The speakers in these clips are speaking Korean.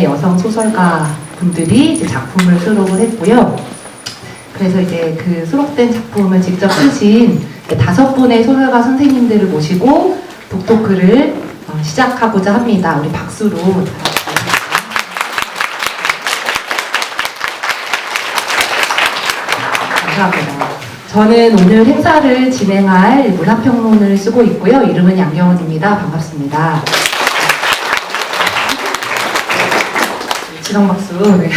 여성 소설가 분들이 이제 작품을 수록을 했고요. 그래서 이제 그 수록된 작품을 직접 쓰신 5분의 소설가 선생님들을 모시고 독토크를 시작하고자 합니다. 우리 박수로 감사합니다. 저는 오늘 행사를 진행할 문화평론을 쓰고 있고요. 이름은 양경원입니다. 반갑습니다. 지성박수. 네.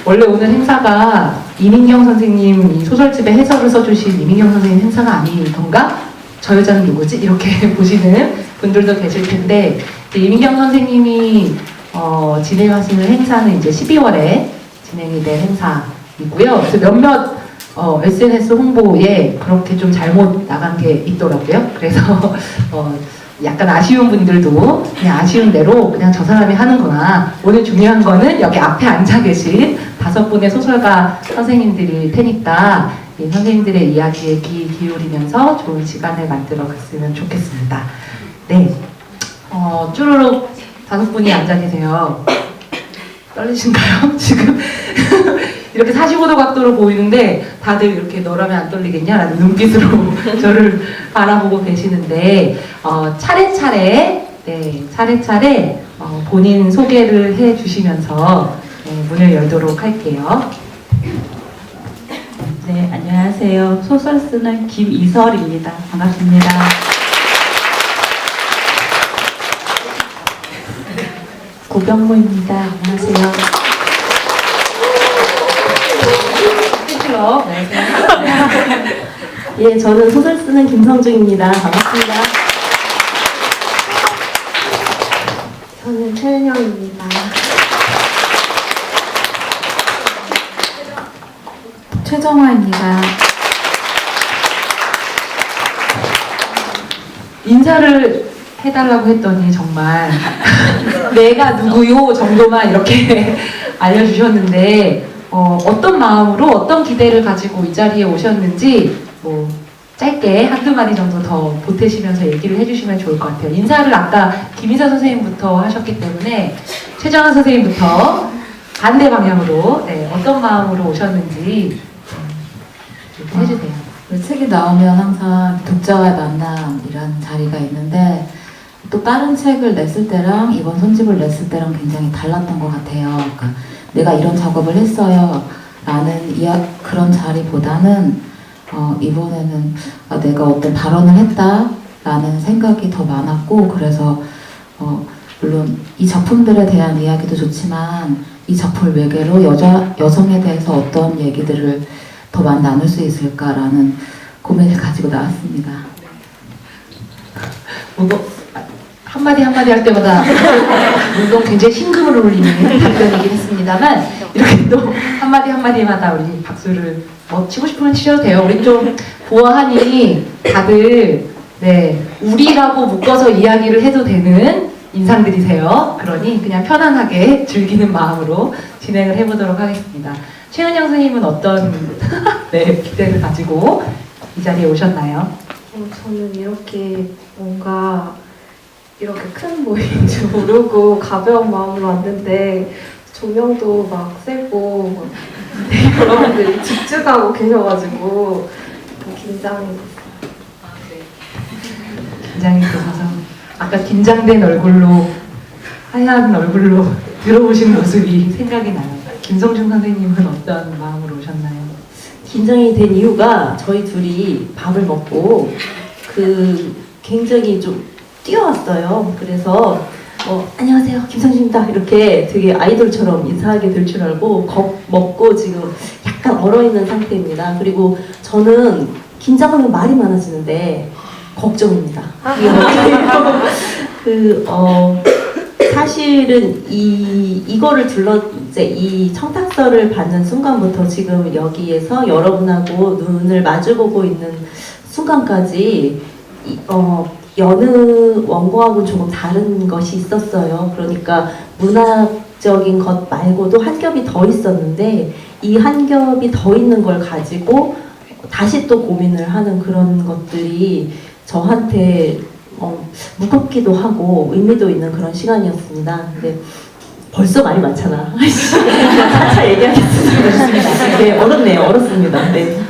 원래 오늘 행사가 이민경 선생님 이 소설집에 해설을 써주신 이민경 선생님 행사가 아니던가? 저 여자는 누구지? 이렇게 보시는 분들도 계실 텐데, 이민경 선생님이 진행하시는 행사는 이제 12월에 진행이 될 행사이고요. 그래서 몇몇 SNS 홍보에 그렇게 좀 잘못 나간 게 있더라고요. 그래서 약간 아쉬운 분들도 그냥 아쉬운 대로 그냥 저 사람이 하는구나. 오늘 중요한 거는 여기 앞에 앉아 계신 5분의 소설가 선생님들일 테니까 이 선생님들의 이야기에 귀 기울이면서 좋은 시간을 만들어 갔으면 좋겠습니다. 네, 쭈루룩 5분이 앉아 계세요. 떨리신가요? 지금 이렇게 45도 각도로 보이는데 다들 이렇게 너라면 안 떨리겠냐라는 눈빛으로 저를 바라보고 계시는데 차례차례 본인 소개를 해주시면서 문을 열도록 할게요. 네, 안녕하세요. 소설 쓰는 김이설입니다. 반갑습니다. 고병모입니다. 안녕하세요. 예, 저는 소설 쓰는 김성중입니다. 반갑습니다. 저는 최은영입니다. 최정화입니다. 인사를 해달라고 했더니 정말 내가 누구요 정도만 이렇게 알려주셨는데 어떤 마음으로 어떤 기대를 가지고 이 자리에 오셨는지 짧게 한두 마디 정도 더 보태시면서 얘기를 해주시면 좋을 것 같아요. 인사를 아까 김희사 선생님부터 하셨기 때문에 최정화 선생님부터 반대 방향으로 어떤 마음으로 오셨는지 해주세요. 책이 나오면 항상 독자와의 만남이라는 자리가 있는데 또 다른 책을 냈을 때랑 이번 선집을 냈을 때랑 굉장히 달랐던 것 같아요. 그러니까 내가 이런 작업을 했어요 라는 그런 자리보다는 이번에는 내가 어떤 발언을 했다 라는 생각이 더 많았고, 그래서 물론 이 작품들에 대한 이야기도 좋지만 이 작품을 매개로 여성에 대해서 어떤 얘기들을 더 많이 나눌 수 있을까라는 고민을 가지고 나왔습니다. 한마디 할 때마다 물론 굉장히 심금을 울리는 답변이긴 했습니다만 이렇게 또 한마디마다 우리 박수를 치고 싶으면 치셔도 돼요. 우리 좀 보아하니 다들 우리라고 묶어서 이야기를 해도 되는 인상들이세요. 그러니 그냥 편안하게 즐기는 마음으로 진행을 해보도록 하겠습니다. 최은영 선생님은 어떤 기대를 가지고 이 자리에 오셨나요? 저는 이렇게 뭔가 이렇게 큰 모임인 줄 모르고 가벼운 마음으로 왔는데 조명도 막 세고 여러분들이 집중하고 계셔가지고 긴장이 됐어요. 긴장이 되셔서 아까 긴장된 얼굴로 하얀 얼굴로 들어오신 모습이 생각이 나요. 김성중 선생님은 어떤 마음으로 오셨나요? 긴장이 된 이유가 저희 둘이 밥을 먹고 굉장히 좀 뛰어왔어요. 그래서 안녕하세요 김성중입니다 이렇게 되게 아이돌처럼 인사하게 될 줄 알고 먹고 지금 약간 얼어있는 상태입니다. 그리고 저는 긴장하면 말이 많아지는데 걱정입니다. 사실은 이거를 이제 이 청탁서를 받는 순간부터 지금 여기에서 여러분하고 눈을 마주보고 있는 순간까지 여느 원고하고는 조금 다른 것이 있었어요. 그러니까 문학적인 것 말고도 한 겹이 더 있었는데 이 한 겹이 더 있는 걸 가지고 다시 또 고민을 하는 그런 것들이 저한테 무겁기도 하고 의미도 있는 그런 시간이었습니다. 근데 벌써 말이 많잖아. 자 얘기하겠습니다. 네, 어렵네요. 어렵습니다. 네.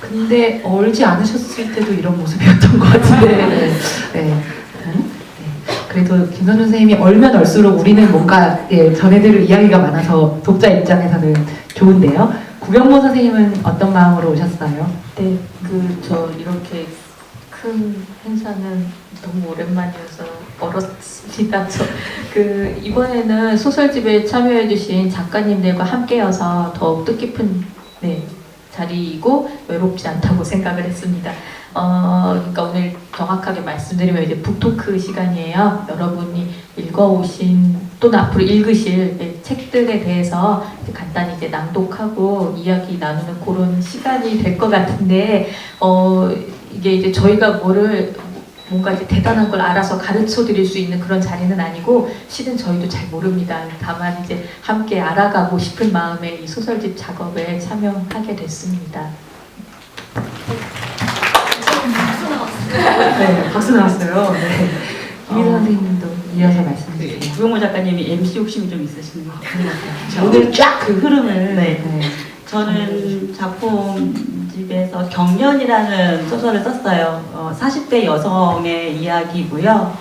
근데 얼지 않으셨을 때도 이런 모습이었던 것 같은데. 네. 네. 그래도 김선준 선생님이 얼면 얼수록 우리는 뭔가 전해드릴 이야기가 많아서 독자 입장에서는 좋은데요. 구병모 선생님은 어떤 마음으로 오셨어요? 네, 저 이렇게 큰 행사는 너무 오랜만이어서 얼었습니다. 이번에는 소설집에 참여해주신 작가님들과 함께여서 더욱 뜻깊은 자리이고 외롭지 않다고 생각을 했습니다. 그러니까 오늘 정확하게 말씀드리면 이제 북토크 시간이에요. 여러분이 읽어오신 또는 앞으로 읽으실 책들에 대해서 간단히 이제 낭독하고 이야기 나누는 그런 시간이 될 것 같은데, 이게 이제 저희가 뭔가 이제 대단한 걸 알아서 가르쳐 드릴 수 있는 그런 자리는 아니고, 실은 저희도 잘 모릅니다. 다만 이제 함께 알아가고 싶은 마음에 이 소설집 작업에 참여하게 됐습니다. 네, 박수 나왔어요. 네. 김희선 선생님도 이어서 말씀해 주세요. 구병모 작가님이 MC 욕심이 좀 있으신 것 같아요. 오늘 쫙 그 흐름을. 네. 저는 작품집에서 경련이라는 소설을 썼어요. 40대 여성의 이야기고요.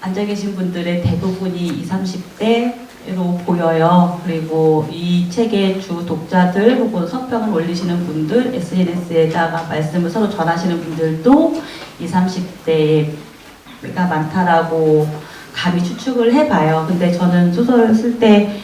앉아 계신 분들의 대부분이 20, 30대로 보여요. 그리고 이 책의 주 독자들 혹은 서평을 올리시는 분들, SNS에다가 말씀을 서로 전하시는 분들도 20, 30대가 많다라고 감히 추측을 해봐요. 근데 저는 소설을 쓸 때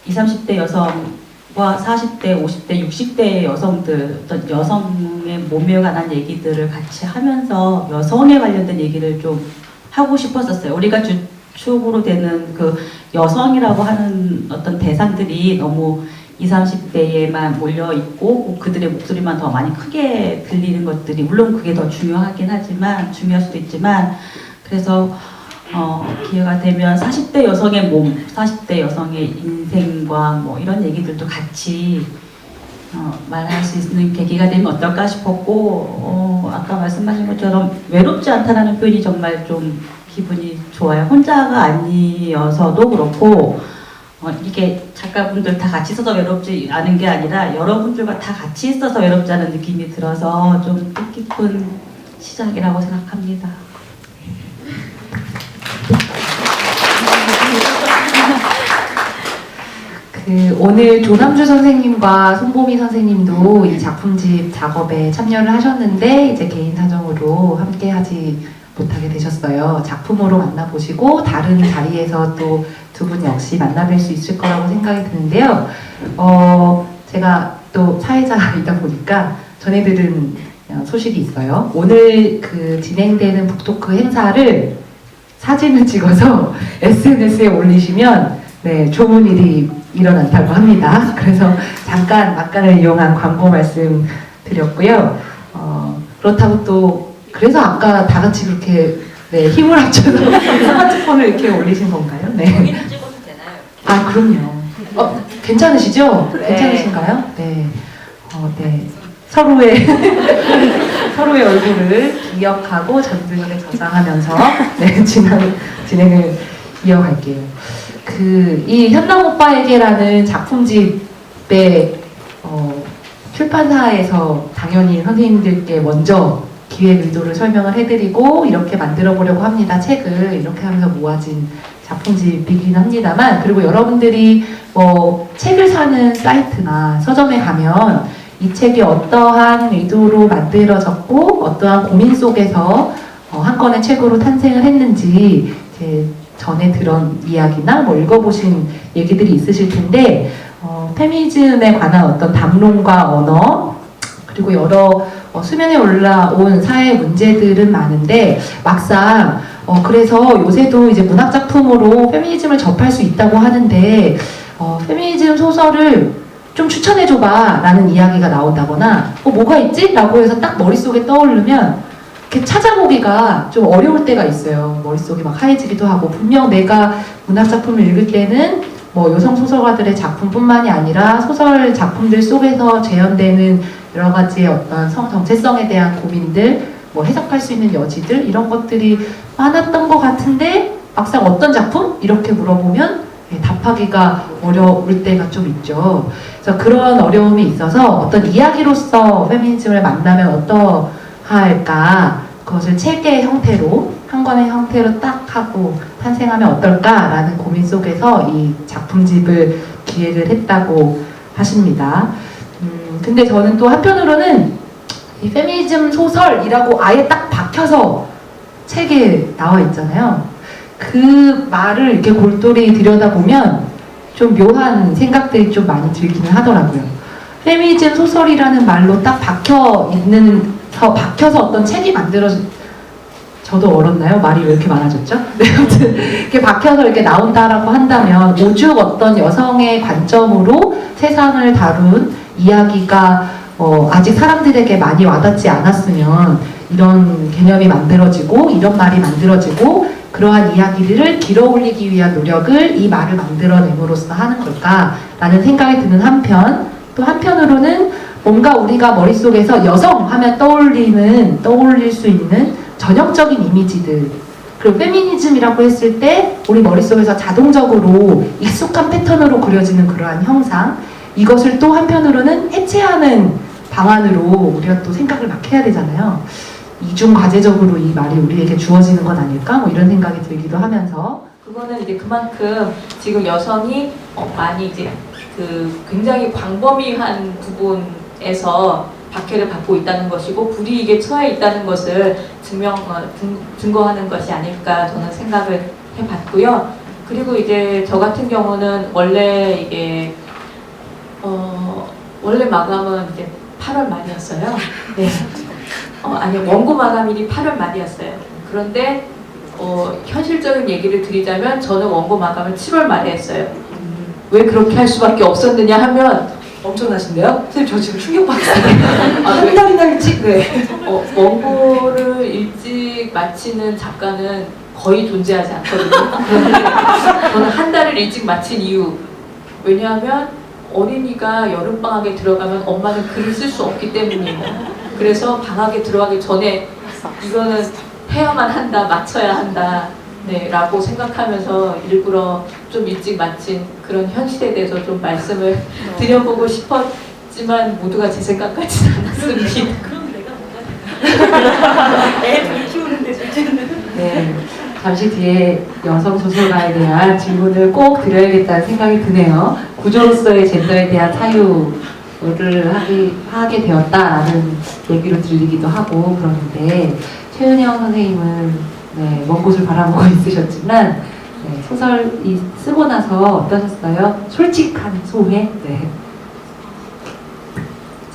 20, 30대 여성과 40대, 50대, 60대의 여성들, 어떤 여성의 몸에 관한 얘기들을 같이 하면서 여성에 관련된 얘기를 좀 하고 싶었었어요. 우리가 주축으로 되는 그 여성이라고 하는 어떤 대상들이 너무 20, 30대에만 몰려있고 그들의 목소리만 더 많이 크게 들리는 것들이, 물론 그게 더 중요하긴 하지만, 중요할 수도 있지만, 그래서 기회가 되면 40대 여성의 몸, 40대 여성의 인생과 뭐 이런 얘기들도 같이 말할 수 있는 계기가 되면 어떨까 싶었고, 아까 말씀하신 것처럼 외롭지 않다라는 표현이 정말 좀 기분이 좋아요. 혼자가 아니어서도 그렇고, 이게 작가분들 다 같이 있어서 외롭지 않은 게 아니라 여러분들과 다 같이 있어서 외롭지 않은 느낌이 들어서 좀 뜻깊은 시작이라고 생각합니다. 오늘 조남주 선생님과 손보미 선생님도 이 작품집 작업에 참여를 하셨는데 이제 개인 사정으로 함께 하지 못하게 되셨어요. 작품으로 만나보시고 다른 자리에서 또 두 분 역시 만나뵐 수 있을 거라고 생각이 드는데요. 제가 또 사회자이다 보니까 전해들은 소식이 있어요. 오늘 진행되는 북토크 행사를 사진을 찍어서 SNS에 올리시면 좋은 일이 일어난다고 합니다. 그래서 잠깐 막간을 이용한 광고 말씀 드렸고요. 그렇다고 또 그래서 아까 다 같이 그렇게 힘을 합쳐서 스마트폰을 이렇게 올리신 건가요? 네. 저기는 찍어도 되나요? 아 그럼요. 괜찮으시죠? 네. 괜찮으신가요? 네. 네. 서로의 서로의 얼굴을 기억하고 전등에 저장하면서 진행을 이어갈게요. 이 현남 오빠에게라는 작품집의 출판사에서 당연히 선생님들께 먼저 기획 의도를 설명을 해드리고 이렇게 만들어 보려고 합니다. 책을 이렇게 하면서 모아진 작품집이긴 합니다만, 그리고 여러분들이 책을 사는 사이트나 서점에 가면 이 책이 어떠한 의도로 만들어졌고 어떠한 고민 속에서 한 권의 책으로 탄생을 했는지 전에 들은 이야기나 읽어보신 얘기들이 있으실 텐데, 페미니즘에 관한 어떤 담론과 언어, 그리고 여러 수면에 올라온 사회 문제들은 많은데 막상 그래서 요새도 이제 문학 작품으로 페미니즘을 접할 수 있다고 하는데 페미니즘 소설을 좀 추천해줘봐 라는 이야기가 나온다거나 뭐가 있지? 라고 해서 딱 머릿속에 떠오르면 이렇게 찾아보기가 좀 어려울 때가 있어요. 머릿속이 막 하얘지기도 하고, 분명 내가 문학 작품을 읽을 때는 여성 소설가들의 작품뿐만이 아니라 소설 작품들 속에서 재현되는 여러 가지의 어떤 성 정체성에 대한 고민들, 해석할 수 있는 여지들, 이런 것들이 많았던 것 같은데 막상 어떤 작품? 이렇게 물어보면 답하기가 어려울 때가 좀 있죠. 그래서 그런 어려움이 있어서 어떤 이야기로서 페미니즘을 만나면 어떠할까, 그것을 책의 형태로, 한 권의 형태로 딱 하고 탄생하면 어떨까라는 고민 속에서 이 작품집을 기획을 했다고 하십니다. 근데 저는 또 한편으로는 이 페미니즘 소설이라고 아예 딱 박혀서 책에 나와 있잖아요. 그 말을 이렇게 골똘히 들여다보면 좀 묘한 생각들이 좀 많이 들기는 하더라고요. 페미니즘 소설이라는 말로 딱 박혀서 어떤 책이 저도 얼었나요? 말이 왜 이렇게 많아졌죠? 네, 아무튼 이렇게 박혀서 이렇게 나온다라고 한다면 오죽 어떤 여성의 관점으로 세상을 다룬 이야기가 아직 사람들에게 많이 와닿지 않았으면 이런 개념이 만들어지고 이런 말이 만들어지고 그러한 이야기들을 길어올리기 위한 노력을 이 말을 만들어냄으로써 하는 걸까라는 생각이 드는 한편, 또 한편으로는 뭔가 우리가 머릿속에서 여성 하면 떠올릴 수 있는 전형적인 이미지들, 그리고 페미니즘이라고 했을 때 우리 머릿속에서 자동적으로 익숙한 패턴으로 그려지는 그러한 형상, 이것을 또 한편으로는 해체하는 방안으로 우리가 또 생각을 막 해야 되잖아요. 이중 과제적으로 이 말이 우리에게 주어지는 건 아닐까? 뭐 이런 생각이 들기도 하면서, 그거는 이제 그만큼 지금 여성이 많이 이제 굉장히 광범위한 부분에서 박해를 받고 있다는 것이고 불이익에 처해 있다는 것을 증거하는 것이 아닐까 저는 생각을 해봤고요. 그리고 이제 저 같은 경우는 원래 이게 원래 마감은 이제 8월 말이었어요. 네. 아니 원고 마감일이 8월 말이었어요. 그런데 현실적인 얘기를 드리자면 저는 원고 마감을 7월 말에 했어요. 왜 그렇게 할 수밖에 없었느냐 하면 엄청나신데요? 선생님 저 지금 충격받았어요. 한 달이나 일찍. 네. 원고를 일찍 마치는 작가는 거의 존재하지 않거든요. 그런데 저는 한 달을 일찍 마친 이유, 왜냐하면 어린이가 여름방학에 들어가면 엄마는 글을 쓸 수 없기 때문입니다. 그래서 방학에 들어가기 전에 이거는 해야만 한다, 마쳐야 한다, 네, 라고 생각하면서 일부러 좀 일찍 마친 그런 현실에 대해서 좀 말씀을 드려보고 싶었지만 모두가 제 생각 같지는 않았습니다. 그럼 내가 뭐가 애 키우는데 문제는. 네. 잠시 뒤에 여성 소설가에 대한 질문을 꼭 드려야겠다는 생각이 드네요. 구조로서의 젠더에 대한 사유를 하게 되었다라는 얘기로 들리기도 하고 그러는데, 최은영 선생님은 네, 먼 곳을 바라보고 있으셨지만 네, 소설이 쓰고 나서 어떠셨어요? 솔직한 소회? 네.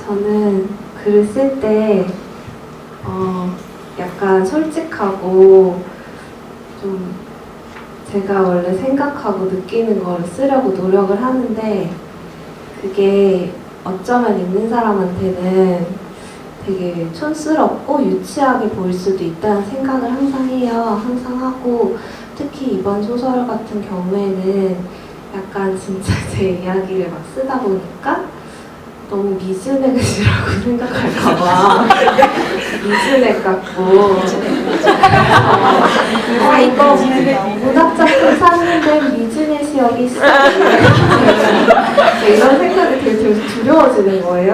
저는 글을 쓸 때 약간 솔직하고 좀 제가 원래 생각하고 느끼는 거를 쓰려고 노력을 하는데, 그게 어쩌면 읽는 사람한테는 되게 촌스럽고 유치하게 보일 수도 있다는 생각을 항상 해요. 항상 하고, 특히 이번 소설 같은 경우에는 약간 진짜 제 이야기를 막 쓰다 보니까 너무 미즈맥이라고 생각할까봐 미즈맥 같고 이거 문학작품 샀는데 미즈넷이 여기 있어 이런 생각이 되게 두려워지는 거예요.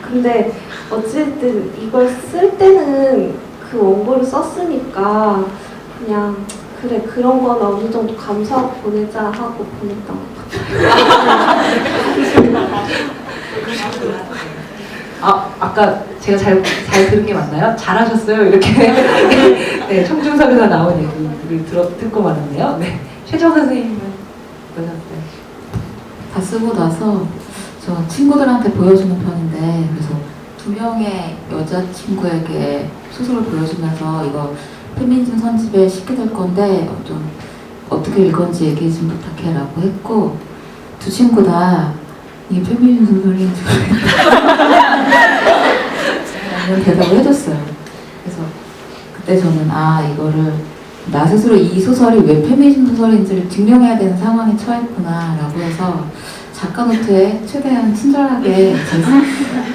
근데 어쨌든 이걸 쓸 때는 그 원고를 썼으니까 그냥 그래 그런 건 어느 정도 감사하고 보내자 하고 보냈던 것 같아요. 아까 제가 잘 들은 게 맞나요? 잘하셨어요. 이렇게 네, 청중석에서 나온 얘기를 듣고 말았네요. 네. 최정 선생님은 어떠셨어요? 다 쓰고 나서 저 친구들한테 보여주는 편인데, 그래서 2명의 여자친구에게 소설을 보여주면서 이거 페미니즘 선집에 싣게 될 건데 좀 어떻게 읽었는지 얘기 좀 부탁해 라고 했고, 2 친구 다 이게 페미니즘 소설인지 라는 대답을 해줬어요. 그래서 그때 저는 이거를 나 스스로 이 소설이 왜 페미니즘 소설인지를 증명해야 되는 상황에 처했구나 라고 해서 작가 노트에 최대한 친절하게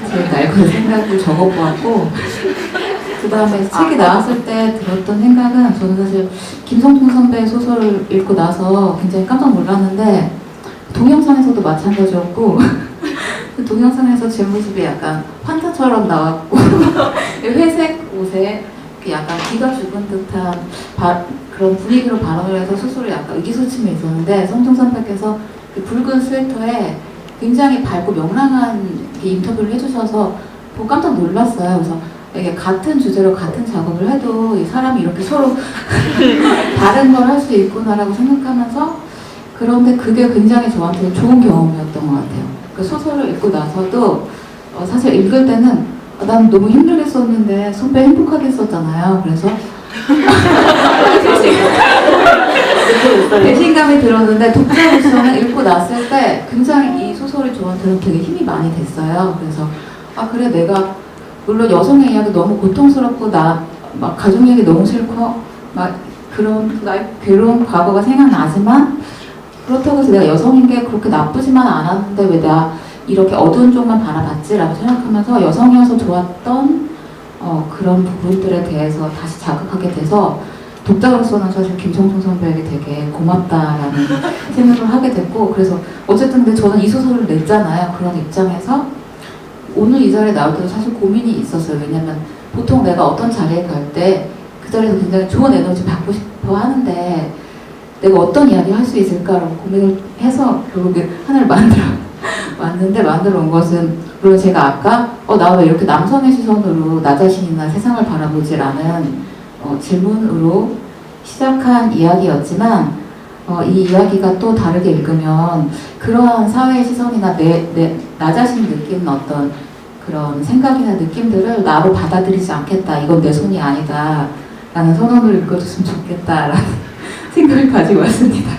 제 날고의 생각을 적어보았고, 그 다음에 책이 나왔을 때 들었던 생각은 저는 사실 김성중 선배 소설을 읽고 나서 굉장히 깜짝 놀랐는데 동영상에서도 마찬가지였고 그 동영상에서 제 모습이 약간 환타처럼 나왔고 회색 옷에 약간 기가 죽은 듯한 그런 분위기로 발언을 해서 스스로 약간 의기소침해 있었는데 성중 선배께서 그 붉은 스웨터에 굉장히 밝고 명랑한 인터뷰를 해주셔서 보고 깜짝 놀랐어요. 그래서 이게 같은 주제로 같은 작업을 해도 이 사람이 이렇게 서로 다른 걸 할 수 있구나라고 생각하면서 그런데 그게 굉장히 저한테 좋은 경험이었던 것 같아요. 그 소설을 읽고 나서도 사실 읽을 때는 난 너무 힘들게 썼는데 선배 행복하게 썼잖아요. 그래서 배신감이 들었는데 독자로서는 읽고 났을 때 굉장히 이 소설이 저한테는 되게 힘이 많이 됐어요. 그래서 아 그래 내가 물론 여성의 이야기 너무 고통스럽고 나 막 가족 얘기 너무 싫고 막 그런 나의 괴로운 과거가 생각나지만 그렇다고 해서 내가 여성인 게 그렇게 나쁘지만 않았는데 왜 나 이렇게 어두운 쪽만 바라봤지라고 생각하면서 여성이어서 좋았던 그런 부분들에 대해서 다시 자극하게 돼서 독자로서는 사실 김성중 선배에게 되게 고맙다라는 생각을 하게 됐고 그래서 어쨌든 근데 저는 이 소설을 냈잖아요. 그런 입장에서 오늘 이 자리에 나올 때도 사실 고민이 있었어요. 왜냐면 보통 내가 어떤 자리에 갈 때 그 자리에서 굉장히 좋은 에너지 받고 싶어 하는데 내가 어떤 이야기 할 수 있을까라고 고민을 해서 결국에 하나를 만들어 온 것은 물론 제가 아까 나 왜 이렇게 남성의 시선으로 나 자신이나 세상을 바라보지라는 질문으로 시작한 이야기였지만 이 이야기가 또 다르게 읽으면 그러한 사회의 시선이나 나 자신이 느끼는 어떤 그런 생각이나 느낌들을 나로 받아들이지 않겠다. 이건 내 손이 아니다. 라는 선언을 읽어줬으면 좋겠다라는 생각을 가지고 왔습니다.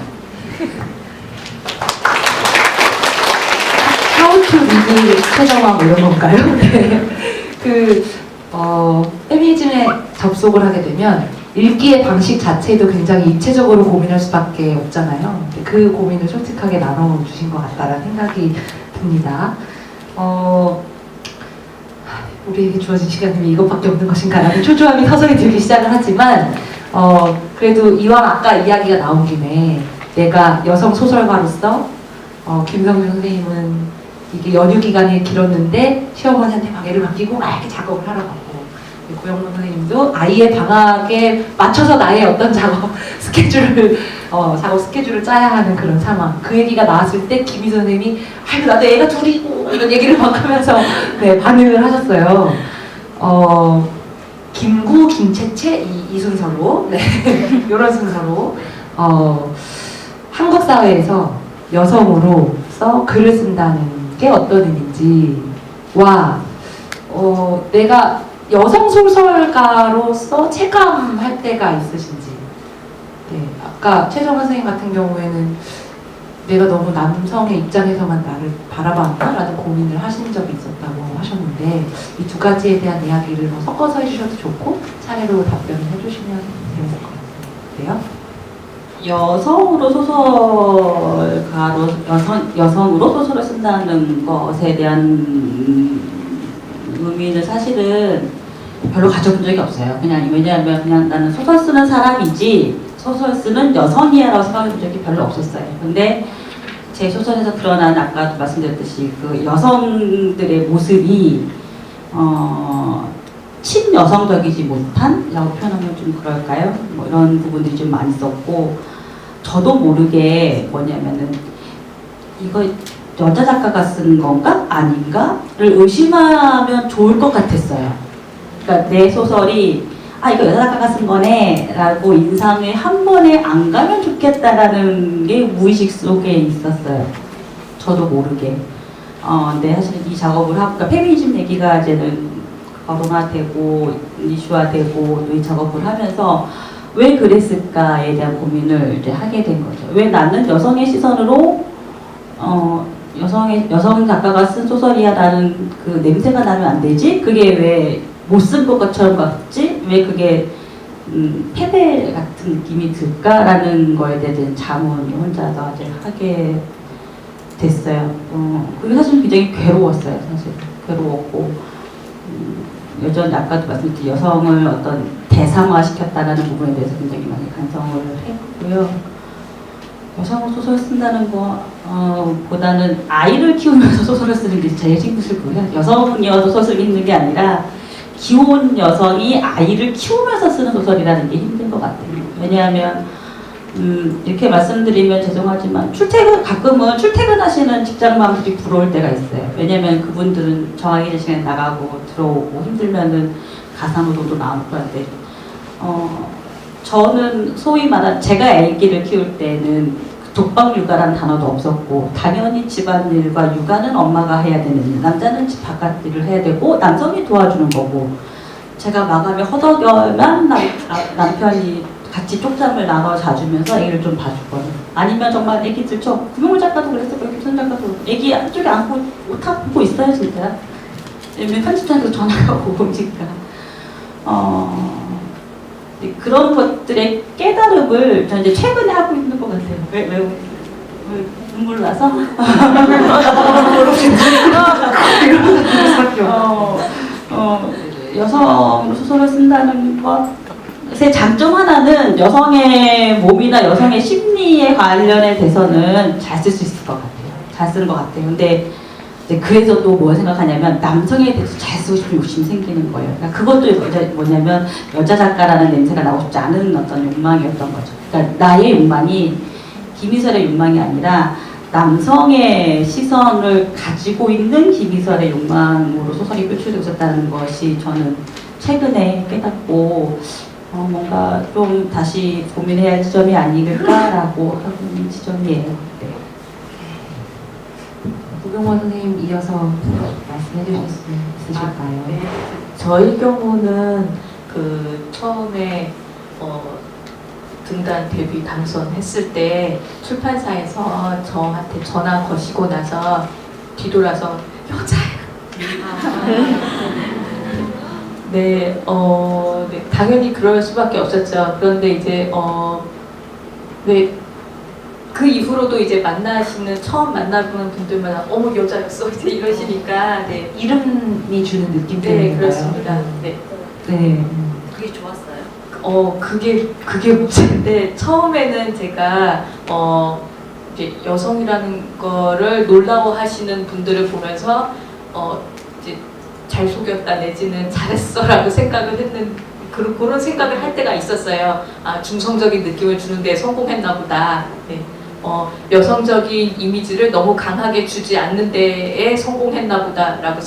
How to read 최정화 뭐 이런 건가요? 네. 페미니즘에 접속을 하게 되면 읽기의 방식 자체도 굉장히 입체적으로 고민할 수밖에 없잖아요. 그 고민을 솔직하게 나눠주신 것 같다라는 생각이 듭니다. 우리에게 주어진 시간이 이것밖에 없는 것인가 라는 초조함이 서서히 들기 시작을 하지만 그래도 이왕 아까 이야기가 나온 김에 내가 여성 소설가로서 김성준 선생님은 이게 연휴 기간이 길었는데 시어머니한테 방해를 맡기고 막 이렇게 작업을 하러 가고 고영문 선생님도 아이의 방학에 맞춰서 나의 어떤 작업 스케줄을 짜야 하는 그런 상황. 그 얘기가 나왔을 때 김희 선생님이 아이고 나도 애가 둘이고 이런 얘기를 막 하면서 네, 반응을 하셨어요. 김구, 김채채 이 순서로 네, 이런 순서로 한국 사회에서 여성으로서 글을 쓴다는 게 어떤 의미인지와 내가 여성 소설가로서 체감할 때가 있으신지. 네, 아까 최정화 선생님 같은 경우에는 내가 너무 남성의 입장에서만 나를 바라봤나라는 고민을 하신 적이 있었다고 하셨는데 이 두 가지에 대한 이야기를 뭐 섞어서 해주셔도 좋고 차례로 답변을 해주시면 재밌을 것 같아요. 여성으로 여성으로 소설을 쓴다는 것에 대한 의미는 사실은 별로 가져본 적이 없어요. 왜냐하면 그냥 나는 소설 쓰는 사람이지 소설 쓰는 여성이야라고 생각해 본 적이 별로 없었어요. 근데 제 소설에서 드러난 아까도 말씀드렸듯이 그 여성들의 모습이 친여성적이지 못한? 라고 표현하면 좀 그럴까요? 뭐 이런 부분들이 좀 많이 있었고 저도 모르게 뭐냐면은 이거 여자 작가가 쓴 건가? 아닌가?를 의심하면 좋을 것 같았어요. 그러니까 내 소설이 이거 여자 작가가 쓴 거네 라고 인상에 한 번에 안 가면 좋겠다라는 게 무의식 속에 있었어요. 저도 모르게. 근데 사실 이 작업을 하고, 그러니까 페미니즘 얘기가 이제는 거론화되고 이슈화되고 또 이 작업을 하면서 왜 그랬을까에 대한 고민을 이제 하게 된 거죠. 왜 나는 여성의 시선으로 여성 작가가 쓴 소설이야라는 그 냄새가 나면 안 되지? 그게 왜 못 쓴 것처럼 같지? 왜 그게 패배 같은 느낌이 들까라는 거에 대한 자문을 혼자서 이제 하게 됐어요. 그게 사실 굉장히 괴로웠어요. 사실 괴로웠고 여전히 아까도 말씀드린 여성을 어떤 대상화시켰다라는 부분에 대해서 굉장히 많이 반성을 했고요. 여성 소설 쓴다는 거 보다는 아이를 키우면서 소설을 쓰는 게 제일 힘들고요. 여성이어서 소설을 읽는 게 아니라 기혼 여성이 아이를 키우면서 쓰는 소설이라는 게 힘든 것 같아요. 왜냐하면 이렇게 말씀드리면 죄송하지만 가끔은 출퇴근하시는 직장맘들이 부러울 때가 있어요. 왜냐하면 그분들은 정하기 시간에 나가고 들어오고 힘들면은 가사노동도 나오고 한데 저는 소위 말한 제가 아기를 키울 때는 독박 육아란 단어도 없었고 당연히 집안일과 육아는 엄마가 해야 되는 일, 남자는 집 바깥 일을 해야 되고 남성이 도와주는 거고 제가 마감에 허덕여면 남편이 같이 쪽잠을 나눠 자주면서 애기를 좀 봐주거든요. 아니면 정말 애기들 구명물 작가도 그랬어요. 김선 작가도 애기 한쪽에 안고 다 보고 있어요 진짜. 왜냐면 편집장에서 전화가 오니까 그런 것들의 깨달음을 저 이제 최근에 하고 있는 것 같아요. 왜 눈물 나서? 여성 소설을 쓴다는 것의 장점 하나는 여성의 몸이나 여성의 심리에 관련에 대해서는 잘 쓸 수 있을 것 같아요. 잘 쓰는 것 같아요. 근데 그래서 또 뭐 생각하냐면 남성에 대해서 잘 쓰고 싶은 욕심이 생기는 거예요. 그러니까 그것도 뭐냐면 여자 작가라는 냄새가 나고 싶지 않은 어떤 욕망이었던 거죠. 그러니까 나의 욕망이 김희설의 욕망이 아니라 남성의 시선을 가지고 있는 김희설의 욕망으로 소설이 표출되고 있었다는 것이 저는 최근에 깨닫고 뭔가 좀 다시 고민해야 할 지점이 아닐까라고 하고 있는 지점이에요. 네. 도경원 선생님 이어서 말씀해 주실 수 있으실까요? 네. 저희 경우는 처음에 등단 데뷔 당선했을 때 출판사에서 저한테 전화 거시고 나서 뒤돌아서 여자야. 네, 네, 당연히 그럴 수밖에 없었죠. 그런데 이제 네. 그 이후로도 이제 처음 만나보는 분들마다 어머 여자였어 이제 이러시니까 네. 이름이 주는 느낌 네, 때문인가요? 그렇습니다. 네. 네. 그게 좋았어요. 그게 문제인데 처음에는 제가 이제 여성이라는 거를 놀라워하시는 분들을 보면서 이제 잘 속였다 내지는 잘했어라고 생각을 했는 그런 생각을 할 때가 있었어요. 아 중성적인 느낌을 주는데 성공했나 보다. 네. 여성적인 이미지를 너무 강하게 주지 않는 데에 성공했나 보다라고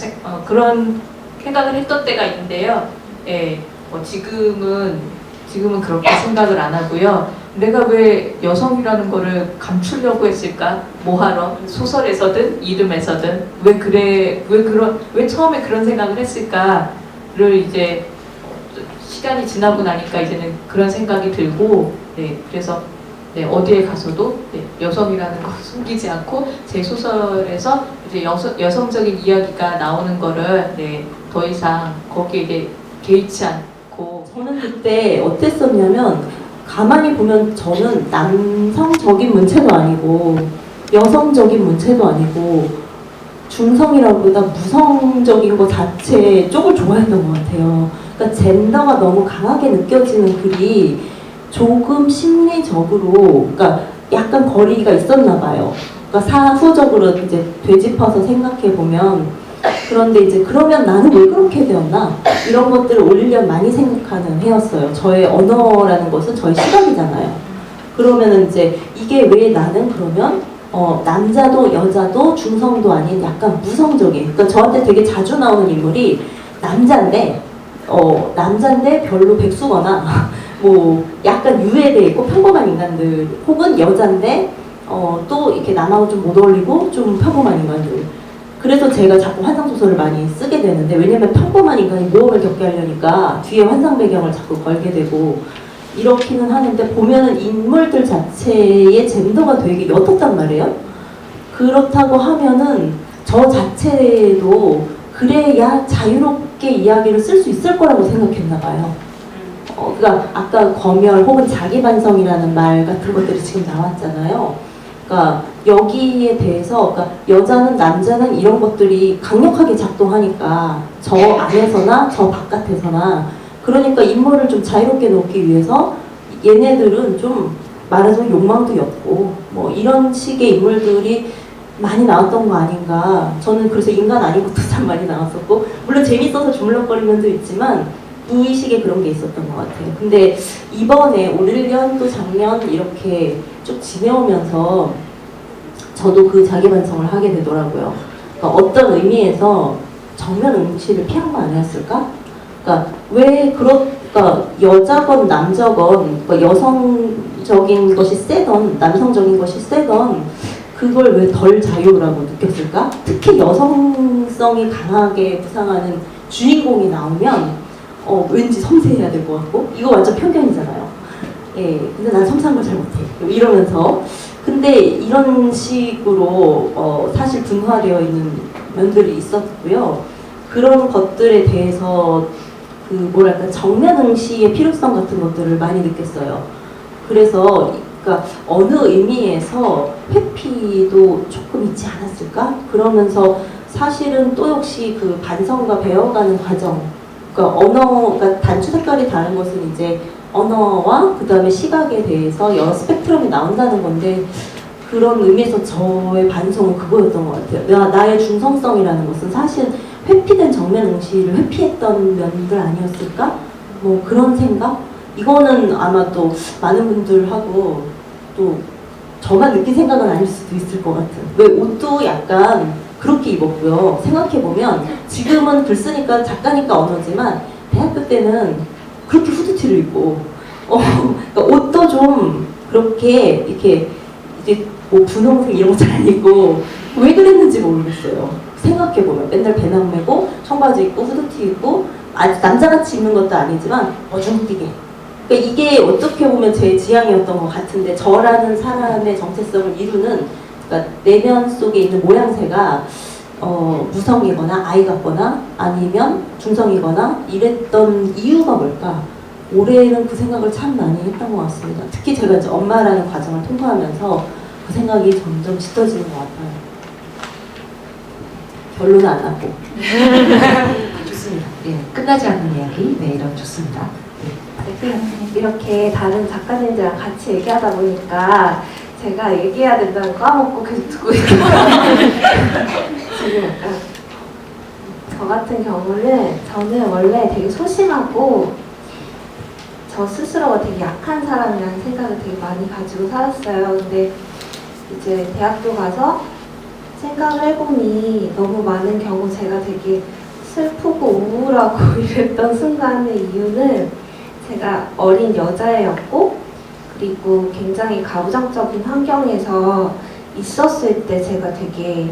그런 생각을 했던 때가 있는데요. 예, 지금은 그렇게 생각을 안 하고요. 내가 왜 여성이라는 거를 감추려고 했을까? 뭐하러? 소설에서든 이름에서든 왜 처음에 그런 생각을 했을까를 이제 시간이 지나고 나니까 이제는 그런 생각이 들고, 네, 그래서 네, 어디에 가서도 네, 여성이라는 걸 숨기지 않고 제 소설에서 이제 여성적인 이야기가 나오는 거를 네, 더 이상 거기에 이제 개의치 않고. 저는 그때 어땠었냐면 가만히 보면 저는 남성적인 문체도 아니고 여성적인 문체도 아니고 중성이라기보다 무성적인 것 자체 쪽을 좋아했던 것 같아요. 그러니까 젠더가 너무 강하게 느껴지는 글이 조금 심리적으로, 그러니까 약간 거리가 있었나 봐요. 그러니까 사후적으로 이제 되짚어서 생각해 보면, 그런데 이제 그러면 나는 왜 그렇게 되었나? 이런 것들을 올리려 많이 생각하는 해였어요. 저의 언어라는 것은 저의 시각이잖아요. 그러면은 이제 이게 왜 나는 그러면 남자도 여자도 중성도 아닌 약간 무성적인, 그러니까 저한테 되게 자주 나오는 인물이 남자인데 별로 백수거나 뭐 약간 유해돼 있고 평범한 인간들, 혹은 여잔데 또 이렇게 남하고 좀 못 어울리고 좀 평범한 인간들. 그래서 제가 자꾸 환상소설을 많이 쓰게 되는데, 왜냐면 평범한 인간이 모험을 겪게 하려니까 뒤에 환상 배경을 자꾸 걸게 되고 이렇기는 하는데, 보면은 인물들 자체의 젠더가 되게 옅었단 말이에요. 그렇다고 하면은 저 자체도 그래야 자유롭게 이야기를 쓸 수 있을 거라고 생각했나 봐요. 그러니까 아까 검열 혹은 자기 반성이라는 말 같은 것들이 지금 나왔잖아요. 그러니까 여기에 대해서 그러니까 여자는 남자는 이런 것들이 강력하게 작동하니까 저 안에서나 저 바깥에서나 그러니까 인물을 좀 자유롭게 놓기 위해서 얘네들은 좀 말하자면 욕망도 였고 뭐 이런 식의 인물들이 많이 나왔던 거 아닌가. 저는 그래서 인간 아닌 것도 참 많이 나왔었고 물론 재밌어서 주물럭거리는 면도 있지만 무의식에 그런 게 있었던 것 같아요. 근데 이번에 올 1년 또 작년 이렇게 쭉 지내오면서 저도 그 자기 반성을 하게 되더라고요. 그러니까 어떤 의미에서 정면 응시를 피한 거 아니었을까? 그러니까 왜 그러니까 여자건 남자건 그러니까 여성적인 것이 세던 남성적인 것이 세던 그걸 왜 덜 자유라고 느꼈을까? 특히 여성성이 강하게 부상하는 주인공이 나오면 왠지 섬세해야 될 것 같고 이거 완전 편견이잖아요. 예, 근데 난 섬세한 걸 잘 못해 이러면서 근데 이런 식으로 사실 분화되어 있는 면들이 있었고요. 그런 것들에 대해서 그 뭐랄까 정면응시의 필요성 같은 것들을 많이 느꼈어요. 그래서 그러니까 어느 의미에서 회피도 조금 있지 않았을까? 그러면서 사실은 또 역시 그 반성과 배워가는 과정. 그러니까 그러니까 단추 색깔이 다른 것은 이제 언어와 그 다음에 시각에 대해서 여러 스펙트럼이 나온다는 건데 그런 의미에서 저의 반성은 그거였던 것 같아요. 나의 중성성이라는 것은 사실 회피된 정면 응시를 회피했던 면들 아니었을까? 뭐 그런 생각? 이거는 아마 또 많은 분들하고 또 저만 느낀 생각은 아닐 수도 있을 것 같은. 왜 옷도 약간 그렇게 입었고요. 생각해보면 지금은 글 쓰니까 작가니까 언어지만 대학교 때는 그렇게 후드티를 입고 그러니까 옷도 좀 그렇게 이렇게 이제 뭐 분홍색 이런 거 잘 안 입고 왜 그랬는지 모르겠어요. 생각해보면 맨날 배낭 메고 청바지 입고 후드티 입고 아직 남자같이 입는 것도 아니지만 어중뛰게 그러니까 이게 어떻게 보면 제 지향이었던 것 같은데 저라는 사람의 정체성을 이루는 그러니까 내면 속에 있는 모양새가 무성이거나 아이 같거나 아니면 중성이거나 이랬던 이유가 뭘까? 올해는 그 생각을 참 많이 했던 것 같습니다. 특히 제가 이제 엄마라는 과정을 통과하면서 그 생각이 점점 짙어지는 것 같아요. 결론은 안 났고. 좋습니다. 예, 끝나지 않는 이야기. 네, 이런 좋습니다. 이렇게 다른 작가님들이랑 같이 얘기하다 보니까 제가 얘기해야 된다는 거 까먹고 계속 듣고 있어요. 지금 약간 저 같은 경우는 저는 원래 되게 소심하고 저 스스로가 되게 약한 사람이라는 생각을 되게 많이 가지고 살았어요. 근데 이제 대학교 가서 생각을 해보니 너무 많은 경우 제가 되게 슬프고 우울하고 이랬던 순간의 이유는 제가 어린 여자애였고 그리고 굉장히 가부장적인 환경에서 있었을 때 제가 되게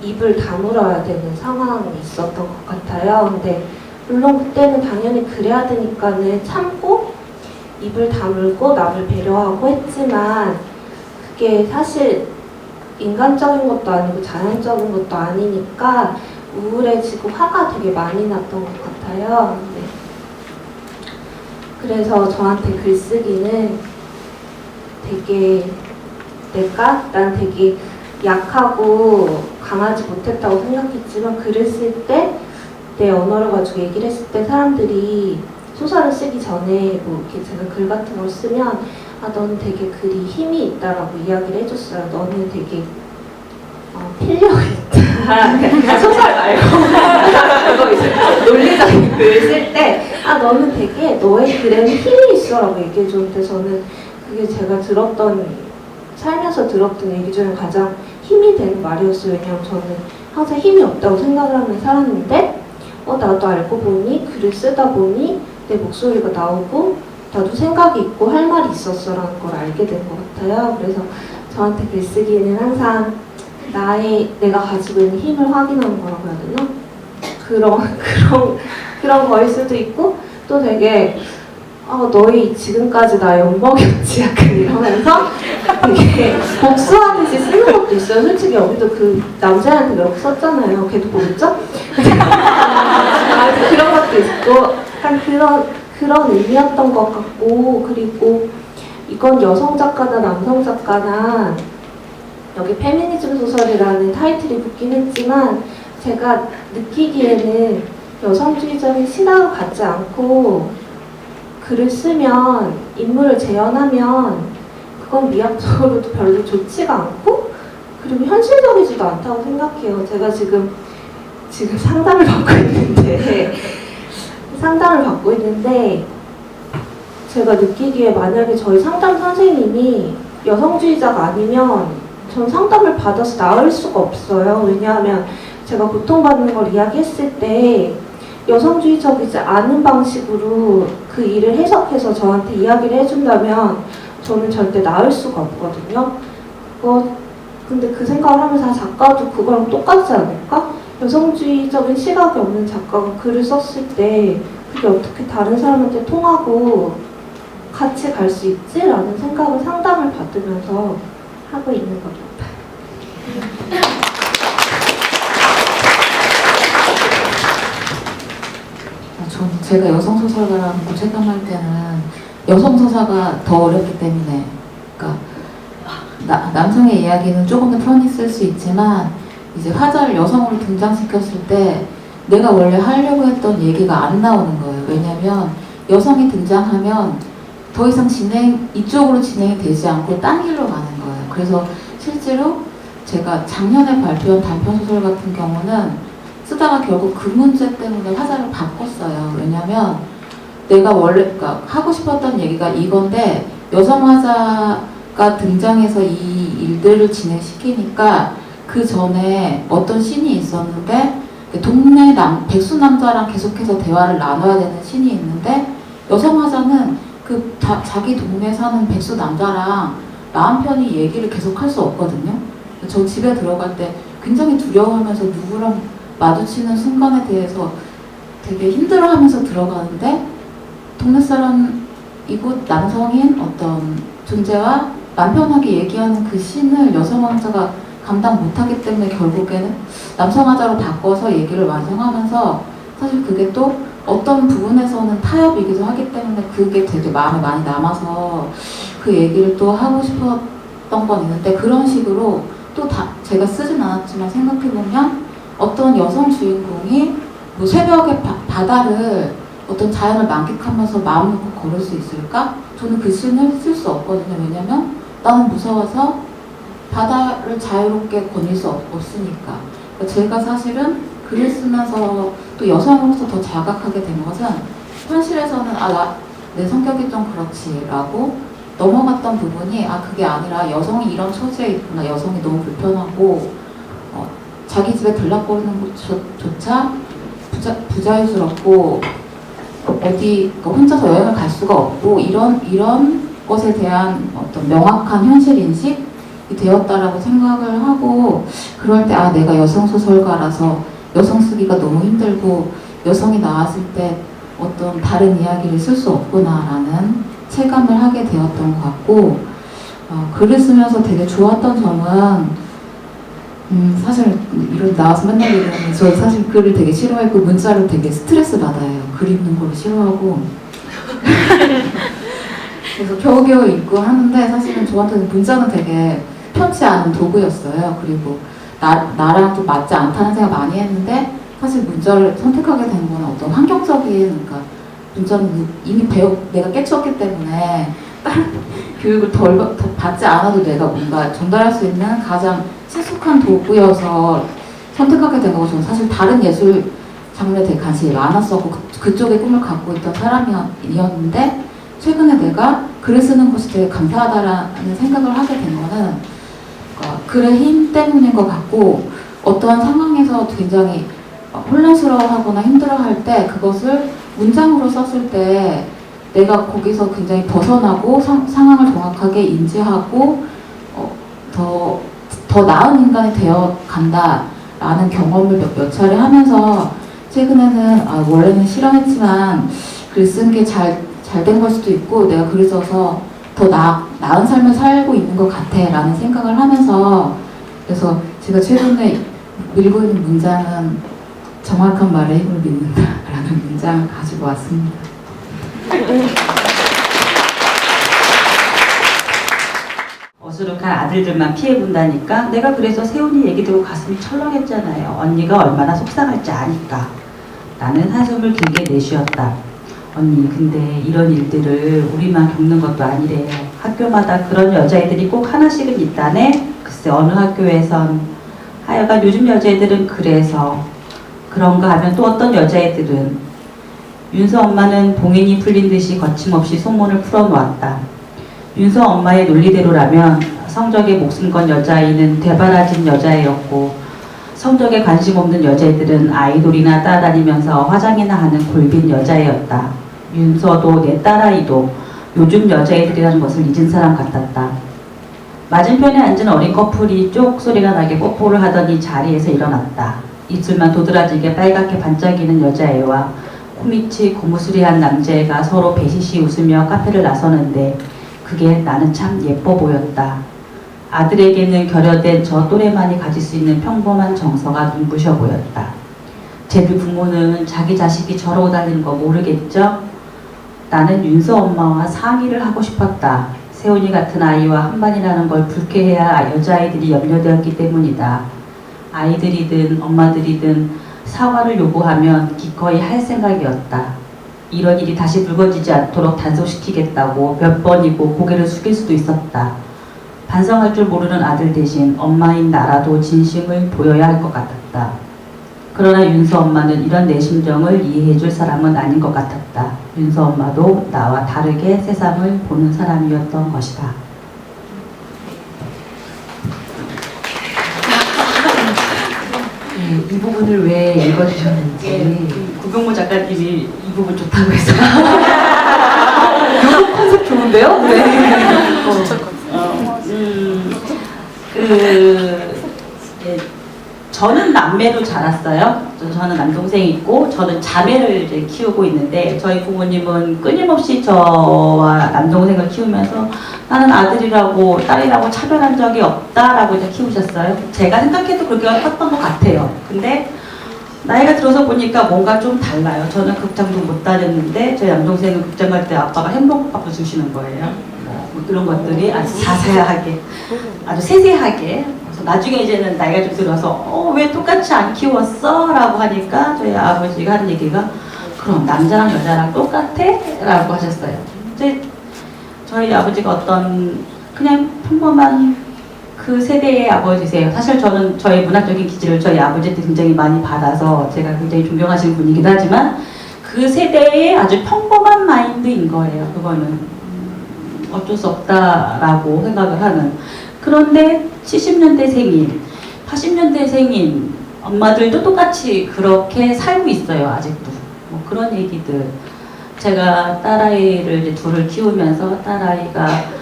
입을 다물어야 되는 상황이 있었던 것 같아요. 근데 물론 그때는 당연히 그래야 되니까는 참고 입을 다물고 남을 배려하고 했지만 그게 사실 인간적인 것도 아니고 자연적인 것도 아니니까 우울해지고 화가 되게 많이 났던 것 같아요. 네. 그래서 저한테 글쓰기는 되게 난 되게 약하고 강하지 못했다고 생각했지만 글을 쓸 때 내 언어를 가지고 얘기를 했을 때 사람들이 소설을 쓰기 전에 뭐 이렇게 제가 글 같은 걸 쓰면 너는 되게 글이 힘이 있다라고 이야기를 해줬어요. 너는 되게 필력이 있다. 소설 말고 그거 이제 논리적인 글을 쓸 때 너는 되게 너의 글에는 힘이 있어라고 얘기해줬는데 저는 그게 제가 살면서 들었던 얘기 중에 가장 힘이 되는 말이었어요. 왜냐하면 저는 항상 힘이 없다고 생각을 하면서 살았는데 나도 알고 보니 글을 쓰다 보니 내 목소리가 나오고 나도 생각이 있고 할 말이 있었어라는 걸 알게 된 것 같아요. 그래서 저한테 글쓰기는 항상 내가 가지고 있는 힘을 확인하는 거라고 해야 되나? 그런 거일 수도 있고 또 되게 너희 지금까지 나 엿먹였지 약간 이러면서 되게 복수하듯이 쓰는 것도 있어요. 솔직히 여기도 그 남자한테 몇 개 썼잖아요. 걔도 보겠죠? 그런 것도 있고 약간 그런 의미였던 것 같고 그리고 이건 여성 작가나 남성 작가나 여기 페미니즘 소설이라는 타이틀이 붙긴 했지만 제가 느끼기에는 여성주의적인 시각을 갖지 않고 글을 쓰면 인물을 재현하면 그건 미학적으로도 별로 좋지가 않고 그리고 현실적이지도 않다고 생각해요. 제가 지금 상담을 받고 있는데 제가 느끼기에 만약에 저희 상담 선생님이 여성주의자가 아니면 전 상담을 받아서 나을 수가 없어요. 왜냐하면 제가 고통받는 걸 이야기했을 때 여성주의적이지 않은 방식으로 그 일을 해석해서 저한테 이야기를 해준다면 저는 절대 나을 수가 없거든요. 근데 그 생각을 하면서 작가도 그거랑 똑같지 않을까? 여성주의적인 시각이 없는 작가가 글을 썼을 때 그게 어떻게 다른 사람한테 통하고 같이 갈 수 있지? 라는 생각을 상담을 받으면서 하고 있는 겁니다. 제가 여성소설가라는 거 체감할 때는 여성서사가 더 어렵기 때문에, 그러니까 남성의 이야기는 조금 더 편히 쓸 수 있지만 이제 화자를 여성으로 등장시켰을 때 내가 원래 하려고 했던 얘기가 안 나오는 거예요. 왜냐면 여성이 등장하면 더 이상 이쪽으로 진행이 되지 않고 딴 길로 가는 거예요. 그래서 실제로 제가 작년에 발표한 단편소설 같은 경우는 쓰다가 결국 그 문제 때문에 화자를 바꿨어요. 왜냐면 내가 원래 그러니까 하고 싶었던 얘기가 이건데 여성 화자가 등장해서 이 일들을 진행시키니까 그 전에 어떤 씬이 있었는데 동네 백수 남자랑 계속해서 대화를 나눠야 되는 씬이 있는데 여성 화자는 자기 동네에 사는 백수 남자랑 마음 편히 얘기를 계속 할 수 없거든요. 저 집에 들어갈 때 굉장히 두려워하면서 누구랑 마주치는 순간에 대해서 되게 힘들어하면서 들어가는데 동네 사람 이곳 남성인 어떤 존재와 맘 편하게 얘기하는 그 씬을 여성 화자가 감당 못하기 때문에 결국에는 남성 화자로 바꿔서 얘기를 완성하면서 사실 그게 또 어떤 부분에서는 타협이기도 하기 때문에 그게 되게 마음에 많이 남아서 그 얘기를 또 하고 싶었던 건 있는데 그런 식으로 또 제가 쓰진 않았지만 생각해보면 어떤 여성 주인공이 뭐 새벽에 바다를 어떤 자연을 만끽하면서 마음 놓고 걸을 수 있을까? 저는 그 씬을 쓸 수 없거든요. 왜냐면 나는 무서워서 바다를 자유롭게 거닐 수 없으니까. 그러니까 제가 사실은 글을 쓰면서 또 여성으로서 더 자각하게 된 것은 현실에서는 내 성격이 좀 그렇지라고 넘어갔던 부분이 그게 아니라 여성이 이런 처지에 있구나. 여성이 너무 불편하고 자기 집에 들락거리는 것조차 부자유스럽고 어디 혼자서 여행을 갈 수가 없고 이런 것에 대한 어떤 명확한 현실인식이 되었다라고 생각을 하고 그럴 때 내가 여성소설가라서 여성 쓰기가 너무 힘들고 여성이 나왔을 때 어떤 다른 이야기를 쓸 수 없구나라는 체감을 하게 되었던 것 같고 글을 쓰면서 되게 좋았던 점은 사실 이런 나와서 맨날 얘기하는 저 사실 글을 되게 싫어했고 문자를 되게 스트레스 받아요. 글 읽는 걸 싫어하고 그래서 겨우겨우 읽고 하는데 사실은 저한테는 문자는 되게 편치 않은 도구였어요. 그리고 나랑 좀 맞지 않다는 생각 많이 했는데 사실 문자를 선택하게 된 건 어떤 환경적인 그러니까 문자는 이미 내가 깨쳤기 때문에 다른 교육을 더 받지 않아도 내가 뭔가 전달할 수 있는 가장 친숙한 도구여서 선택하게 된 거고 저는 사실 다른 예술 장르에 되게 관심이 많았었고 그쪽에 꿈을 갖고 있던 사람이었는데 최근에 내가 글을 쓰는 것이 되게 감사하다라는 생각을 하게 된 거는 글의 힘 때문인 것 같고 어떠한 상황에서 굉장히 혼란스러워하거나 힘들어할 때 그것을 문장으로 썼을 때 내가 거기서 굉장히 벗어나고 상황을 정확하게 인지하고 더 나은 인간이 되어 간다라는 경험을 몇 차례 하면서 최근에는 원래는 싫어했지만 글 쓴 게 잘 된 걸 수도 있고 내가 글을 써서 더 나은 삶을 살고 있는 것 같아 라는 생각을 하면서 그래서 제가 최근에 밀고 있는 문장은 정확한 말에 힘을 믿는다 라는 문장을 가지고 왔습니다. 거스룩한 아들들만 피해본다니까 내가 그래서 세훈이 얘기 듣고 가슴이 철렁했잖아요. 언니가 얼마나 속상할지 아니까. 나는 한숨을 길게 내쉬었다. 언니 근데 이런 일들을 우리만 겪는 것도 아니래요. 학교마다 그런 여자애들이 꼭 하나씩은 있다네. 글쎄 어느 학교에선. 하여간 요즘 여자애들은 그래서 그런가 하면 또 어떤 여자애들은. 윤서 엄마는 봉인이 풀린 듯이 거침없이 소문을 풀어놓았다. 윤서 엄마의 논리대로라면 성적에 목숨 건 여자아이는 되바라진 여자애였고 성적에 관심 없는 여자애들은 아이돌이나 따라다니면서 화장이나 하는 골빈 여자애였다. 윤서도 내 딸아이도 요즘 여자애들이라는 것을 잊은 사람 같았다. 맞은편에 앉은 어린 커플이 쪽 소리가 나게 뽀뽀를 하더니 자리에서 일어났다. 입술만 도드라지게 빨갛게 반짝이는 여자애와 코밑이 고무스리한 남자애가 서로 배시시 웃으며 카페를 나서는데 그게 나는 참 예뻐 보였다. 아들에게는 결여된 저 또래만이 가질 수 있는 평범한 정서가 눈부셔 보였다. 쟤들 부모는 자기 자식이 저러고 다니는 거 모르겠죠? 나는 윤서 엄마와 상의를 하고 싶었다. 세훈이 같은 아이와 한반이라는 걸 불쾌해할 여자아이들이 염려되었기 때문이다. 아이들이든 엄마들이든 사과를 요구하면 기꺼이 할 생각이었다. 이런 일이 다시 불거지지 않도록 단속시키겠다고 몇 번이고 고개를 숙일 수도 있었다. 반성할 줄 모르는 아들 대신 엄마인 나라도 진심을 보여야 할 것 같았다. 그러나 윤서 엄마는 이런 내 심정을 이해해줄 사람은 아닌 것 같았다. 윤서 엄마도 나와 다르게 세상을 보는 사람이었던 것이다. 네, 이 부분을 왜 읽어주셨는지. 구병모 작가님이 이 부분 좋다고 해서 이거 컨셉 좋은데요? 네. 저는 남매로 자랐어요. 저는 남동생이 있고 저는 자매를 이제 키우고 있는데 저희 부모님은 끊임없이 저와 남동생을 키우면서 나는 아들이라고 딸이라고 차별한 적이 없다라고 이제 키우셨어요. 제가 생각해도 그렇게 컸던 것 같아요. 근데 나이가 들어서 보니까 뭔가 좀 달라요. 저는 극장도 못 다녔는데 저희 남동생은 극장 갈 때 아빠가 햄버거밥을 주시는 거예요. 뭐 그런 것들이 아주 자세하게, 아주 세세하게. 그래서 나중에 이제는 나이가 좀 들어서 왜 똑같이 안 키웠어? 라고 하니까 저희 아버지가 하는 얘기가 그럼 남자랑 여자랑 똑같아? 라고 하셨어요. 저희 아버지가 어떤 그냥 평범한 그 세대의 아버지세요. 사실 저는 저의 문학적인 기질을 저희 아버지한테 굉장히 많이 받아서 제가 굉장히 존경하시는 분이기도 하지만 그 세대의 아주 평범한 마인드인 거예요. 그거는 어쩔 수 없다라고 생각을 하는. 그런데 70년대 생인, 80년대 생인 엄마들도 똑같이 그렇게 살고 있어요. 아직도. 뭐 그런 얘기들. 제가 딸아이를 이제 둘을 키우면서 딸아이가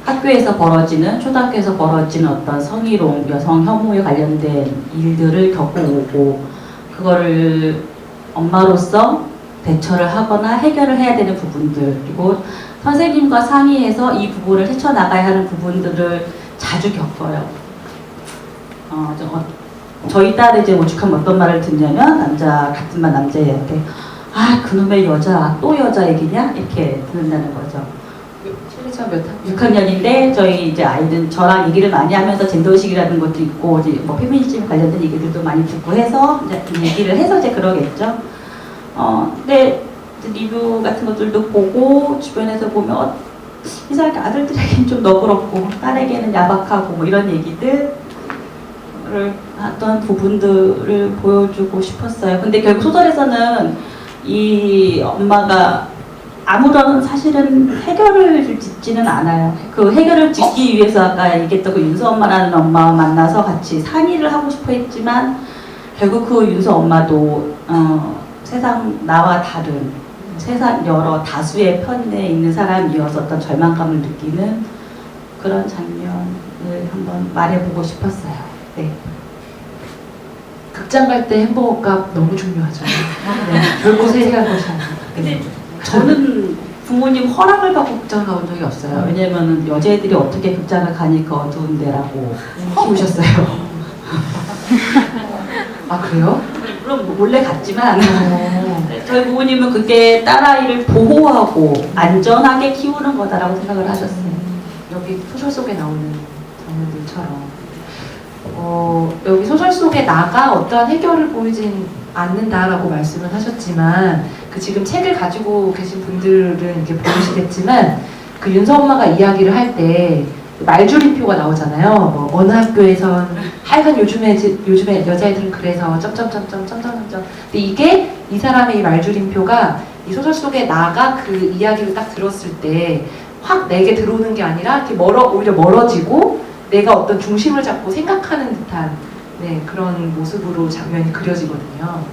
학교에서 벌어지는, 초등학교에서 벌어지는 어떤 성희롱, 여성 혐오에 관련된 일들을 겪어오고 그거를 엄마로서 대처를 하거나 해결을 해야 되는 부분들, 그리고 선생님과 상의해서 이 부분을 헤쳐나가야 하는 부분들을 자주 겪어요. 저희 딸이 이제 오죽하면 어떤 말을 듣냐면 같은 반 남자애한테 그놈의 여자, 또 여자 얘기냐? 이렇게 듣는다는 거죠. 실례지만 몇 학년? 6학년인데 저희 이제 아이는 저랑 얘기를 많이 하면서 젠더의식이라는 것도 있고 이제 뭐 페미니즘 관련된 얘기들도 많이 듣고 해서 이제 얘기를 해서 이제 그러겠죠. 근데 리뷰 같은 것들도 보고 주변에서 보면 이상하게 아들들에게는 좀 너그럽고 딸에게는 야박하고 뭐 이런 얘기들을 하던 부분들을 보여주고 싶었어요. 근데 결국 소설에서는 이 엄마가 아무런 사실은 해결을 짓지는 않아요. 그 해결을 짓기 위해서 아까 얘기했던 그 윤서 엄마라는 엄마와 만나서 같이 상의를 하고 싶어 했지만 결국 그 윤서 엄마도 세상 나와 다른 세상 여러 다수의 편에 있는 사람이어서 어떤 절망감을 느끼는 그런 장면을 한번 말해보고 싶었어요. 네. 극장 갈 때 햄버거 값 너무 중요하잖아요. 네. 결코 세세한 것이 아니에요. 근데 저는 부모님 허락을 받고 극장을 가본 적이 없어요. 왜냐면은 여자애들이 어떻게 극장을 가니까 어두운 데라고 키우셨어요. 아 그래요? 물론 몰래 갔지만 저희 부모님은 그게 딸아이를 보호하고 안전하게 키우는 거다라고 생각을 하셨어요. 여기 소설 속에 나오는 장면들처럼. 여기 소설 속에 나가 어떠한 해결을 보이진 않는다라고 말씀을 하셨지만, 그 지금 책을 가지고 계신 분들은 이렇게 보시겠지만, 그 윤서 엄마가 이야기를 할 때 말줄임표가 나오잖아요. 뭐 어느 학교에선 하여간 요즘에 여자애들은 그래서 점점점점점점점. 근데 이게 이 사람의 이 말줄임표가 이 소설 속에 나가 그 이야기를 딱 들었을 때 확 내게 들어오는 게 아니라 이렇게 오히려 멀어지고 내가 어떤 중심을 잡고 생각하는 듯한 그런 모습으로 장면이 그려지거든요.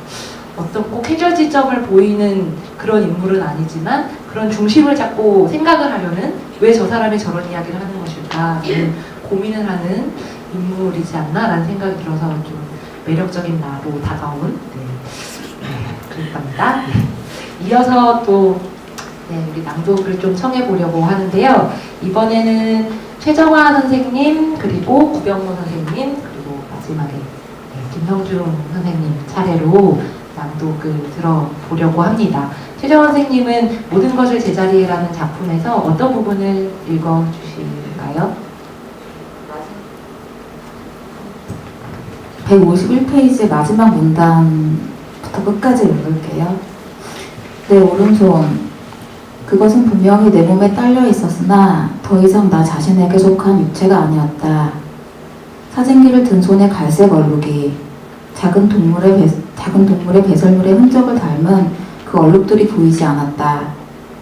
어떤 꼭 해결 지점을 보이는 그런 인물은 아니지만 그런 중심을 잡고 생각을 하려는, 왜 저 사람이 저런 이야기를 하는 것일까 고민을 하는 인물이지 않나라는 생각이 들어서 좀 매력적인 나로 다가온 그랬답니다. 이어서 또 우리 낭독을 좀 청해 보려고 하는데요. 이번에는 최정화 선생님, 그리고 구병모 선생님, 그리고 마지막에 김형중 선생님 차례로 낭독을 들어보려고 합니다. 최정화 선생님은 모든 것을 제자리에라는 작품에서 어떤 부분을 읽어주실까요? 151페이지 마지막 문단부터 끝까지 읽을게요. 내 오른손, 그것은 분명히 내 몸에 딸려 있었으나 더 이상 나 자신에게 속한 육체가 아니었다. 사진기를 든 손의 갈색 얼룩이 작은 동물의 배설물의 흔적을 닮은 그 얼룩들이 보이지 않았다.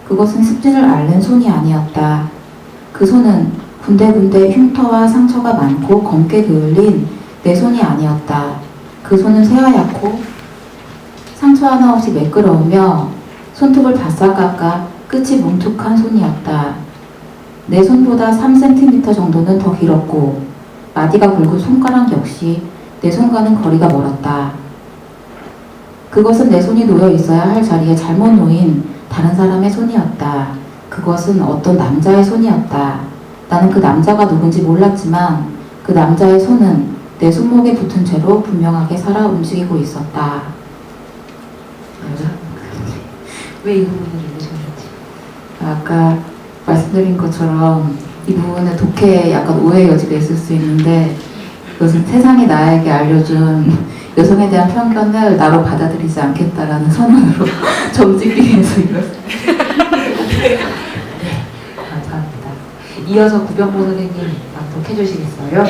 그것은 습진을 앓는 손이 아니었다. 그 손은 군데군데 흉터와 상처가 많고 검게 그을린 내 손이 아니었다. 그 손은 새하얗고 상처 하나 없이 매끄러우며 손톱을 바싹 깎아 끝이 뭉툭한 손이었다. 내 손보다 3cm 정도는 더 길었고 마디가 굵은 손가락 역시 내 손과는 거리가 멀었다. 그것은 내 손이 놓여 있어야 할 자리에 잘못 놓인 다른 사람의 손이었다. 그것은 어떤 남자의 손이었다. 나는 그 남자가 누군지 몰랐지만 그 남자의 손은 내 손목에 붙은 채로 분명하게 살아 움직이고 있었다. 왜 이 부분을 읽으셨는지. 아까 말씀드린 것처럼 이 부분에 독해에 약간 오해의 여지가 있을 수 있는데, 그것은 세상이 나에게 알려준 여성에 대한 편견을 나로 받아들이지 않겠다라는 선언으로 점지기 위해서 읽었습니다. 감사합니다. 이어서 구병모 선생님 낭독해 주시겠어요?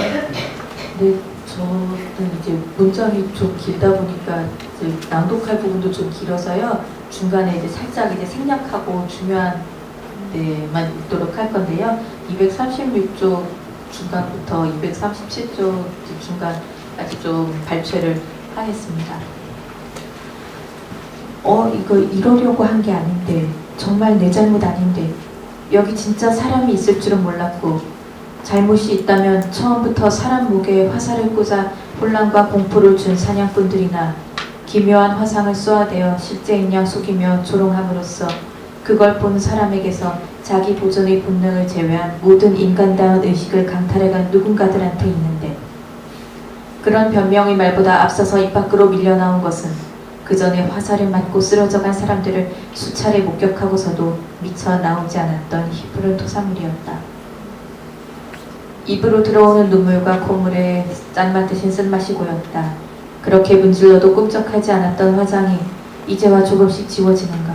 네, 저는 이제 문장이 좀 길다 보니까 이제 낭독할 부분도 좀 길어서요. 중간에 이제 살짝 이제 생략하고 중요한 데만 읽도록 할 건데요. 236쪽 중간부터 237쪽 중간까지 좀 발췌를 하겠습니다. 이거 이러려고 한 게 아닌데, 정말 내 잘못 아닌데, 여기 진짜 사람이 있을 줄은 몰랐고, 잘못이 있다면 처음부터 사람 목에 화살을 꽂아 혼란과 공포를 준 사냥꾼들이나 기묘한 화상을 쏘아대어 실제인 양 속이며 조롱함으로써 그걸 본 사람에게서 자기 보존의 본능을 제외한 모든 인간다운 의식을 강탈해간 누군가들한테 있는데, 그런 변명의 말보다 앞서서 입 밖으로 밀려나온 것은 그 전에 화살을 맞고 쓰러져간 사람들을 수차례 목격하고서도 미처 나오지 않았던 희푸른 토사물이었다. 입으로 들어오는 눈물과 콧물에 짠맛 대신 쓴맛이 고였다. 그렇게 문질러도 꿈쩍하지 않았던 화장이 이제와 조금씩 지워지는가.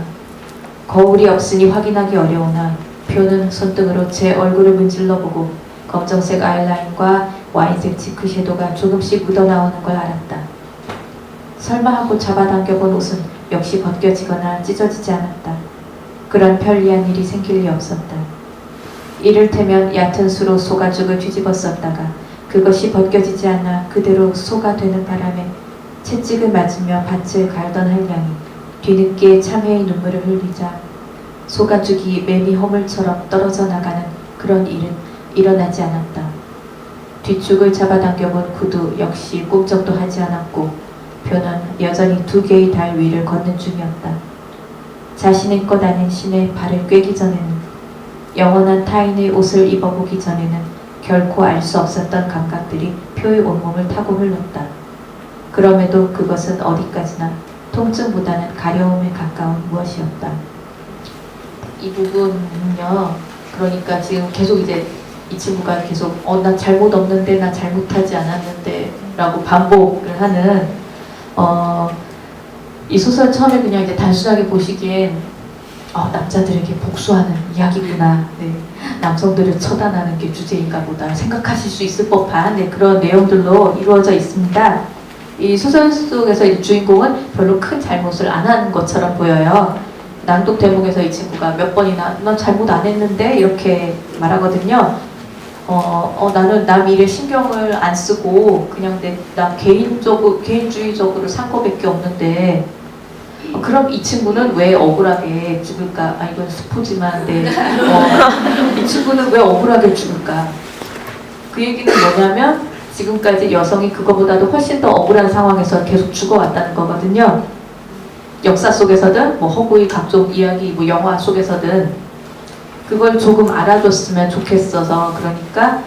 거울이 없으니 확인하기 어려우나 표는 손등으로 제 얼굴을 문질러보고 검정색 아이라인과 와인색 치크 섀도가 조금씩 묻어나오는 걸 알았다. 설마 하고 잡아당겨본 옷은 역시 벗겨지거나 찢어지지 않았다. 그런 편리한 일이 생길 리 없었다. 이를테면 얕은 수로 소가죽을 뒤집어 썼다가 그것이 벗겨지지 않아 그대로 소가 되는 바람에 채찍을 맞으며 밭을 갈던 한량이 뒤늦게 참회의 눈물을 흘리자 소가죽이 매미 허물처럼 떨어져 나가는 그런 일은 일어나지 않았다. 뒷축을 잡아당겨본 구두 역시 꿈쩍도 하지 않았고 표는 여전히 2개의 달 위를 걷는 중이었다. 자신의 것 아닌 신의 발을 꿰기 전에는, 영원한 타인의 옷을 입어보기 전에는 결코 알 수 없었던 감각들이 표의 온몸을 타고 흘렀다. 그럼에도 그것은 어디까지나 통증보다는 가려움에 가까운 무엇이었다. 이 부분은요, 그러니까 지금 계속 이제 이 친구가 계속 나 잘못 없는데, 나 잘못하지 않았는데 라고 반복을 하는 이 소설 처음에 그냥 이제 단순하게 보시기엔 남자들에게 복수하는 이야기구나, 네, 남성들을 처단하는 게 주제인가 보다 생각하실 수 있을 법한 그런 내용들로 이루어져 있습니다. 이 소설 속에서 이 주인공은 별로 큰 잘못을 안 하는 것처럼 보여요. 낭독 대목에서 이 친구가 몇 번이나 난 잘못 안 했는데 이렇게 말하거든요. 나는 남 일에 신경을 안 쓰고 그냥 나 개인주의적으로 산 거밖에 없는데 그럼 이 친구는 왜 억울하게 죽을까? 이건 스포지만 이 친구는 왜 억울하게 죽을까? 그 얘기는 뭐냐면 지금까지 여성이 그거보다도 훨씬 더 억울한 상황에서 계속 죽어왔다는 거거든요. 역사 속에서든 허구의 각종 이야기, 영화 속에서든 그걸 조금 알아줬으면 좋겠어서, 그러니까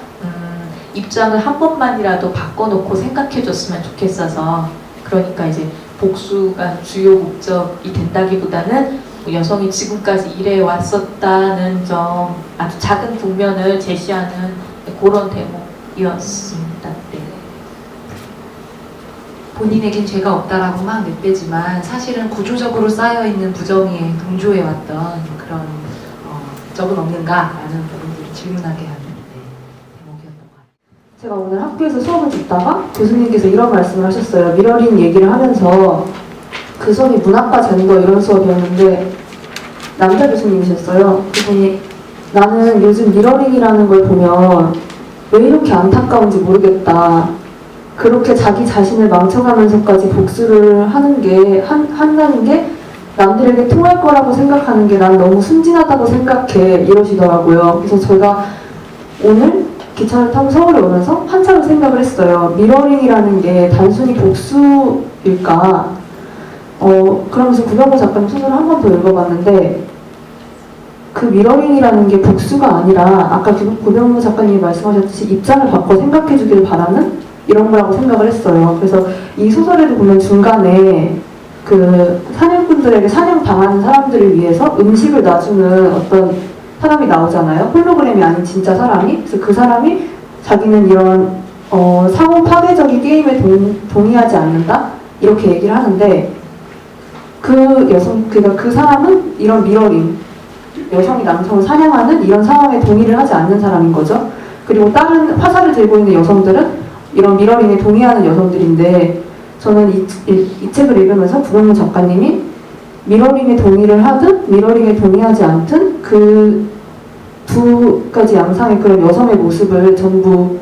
입장을 한 번만이라도 바꿔놓고 생각해줬으면 좋겠어서, 그러니까 이제 복수가 주요 목적이 된다기보다는 여성이 지금까지 이래 왔었다는 점, 아주 작은 국면을 제시하는 그런 대목이었습니다. 네. 본인에겐 죄가 없다라고 막 내빼지만 사실은 구조적으로 쌓여있는 부정에 동조해왔던 그런 적은 없는가라는 부분들을 질문하게 하는 대목이었던 것 같아요. 제가 오늘 학교에서 수업을 듣다가 교수님께서 이런 말씀을 하셨어요. 미러링 얘기를 하면서 그 수업이 문학과 젠더 이런 수업이었는데 남자 교수님이셨어요. 그분이 나는 요즘 미러링이라는 걸 보면 왜 이렇게 안타까운지 모르겠다. 그렇게 자기 자신을 망쳐가면서까지 복수를 한다는 게 남들에게 통할 거라고 생각하는 게 난 너무 순진하다고 생각해, 이러시더라고요. 그래서 제가 오늘 기차를 타고 서울에 오면서 한참을 생각을 했어요. 미러링이라는 게 단순히 복수일까? 그러면서 구병호 작가님 소설을 한 번 더 읽어봤는데 그 미러링이라는 게 복수가 아니라 아까 구병호 작가님이 말씀하셨듯이 입장을 바꿔 생각해 주길 바라는 이런 거라고 생각을 했어요. 그래서 이 소설에도 보면 중간에 그 사냥꾼들에게 사냥당하는 사람들을 위해서 음식을 놔주는 어떤 사람이 나오잖아요. 홀로그램이 아닌 진짜 사람이. 그래서 그 사람이 자기는 이런 상호 파괴적인 게임에 동의하지 않는다? 이렇게 얘기를 하는데 그러니까 그 사람은 이런 미러링, 여성이 남성을 사냥하는 이런 상황에 동의를 하지 않는 사람인 거죠. 그리고 다른 화살을 들고 있는 여성들은 이런 미러링에 동의하는 여성들인데 저는 이 책을 읽으면서 구병호 작가님이 미러링에 동의를 하든 미러링에 동의하지 않든 그 두 가지 양상의 그런 여성의 모습을 전부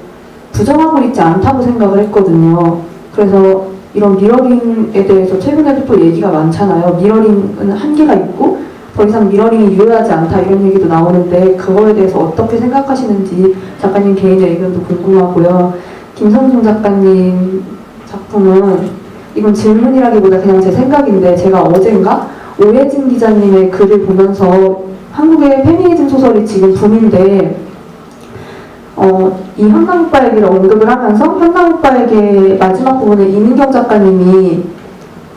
부정하고 있지 않다고 생각을 했거든요. 그래서 이런 미러링에 대해서 최근에도 또 얘기가 많잖아요. 미러링은 한계가 있고 더 이상 미러링이 유효하지 않다 이런 얘기도 나오는데 그거에 대해서 어떻게 생각하시는지 작가님 개인의 의견도 궁금하고요. 김성중 작가님 작품은 이건 질문이라기보다 그냥 제 생각인데 제가 어젠가 오혜진 기자님의 글을 보면서 한국의 페미니즘 소설이 지금 붐인데 이 현당 오빠 얘기를 언급을 하면서 현당 오빠에게 마지막 부분에 이민경 작가님이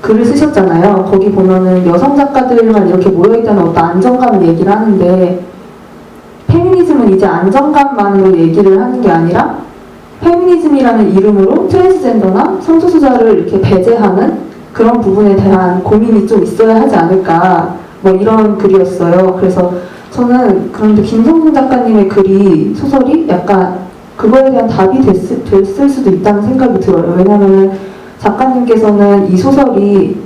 글을 쓰셨잖아요. 거기 보면은 여성 작가들만 이렇게 모여있다는 어떤 안정감을 얘기를 하는데 페미니즘은 이제 안정감만으로 얘기를 하는 게 아니라 페미니즘이라는 이름으로 트랜스젠더나 성소수자를 이렇게 배제하는 그런 부분에 대한 고민이 좀 있어야 하지 않을까 이런 글이었어요. 그래서 저는 그런데 김성중 작가님의 글이 소설이 약간 그거에 대한 답이 됐을 수도 있다는 생각이 들어요. 왜냐하면 작가님께서는 이 소설이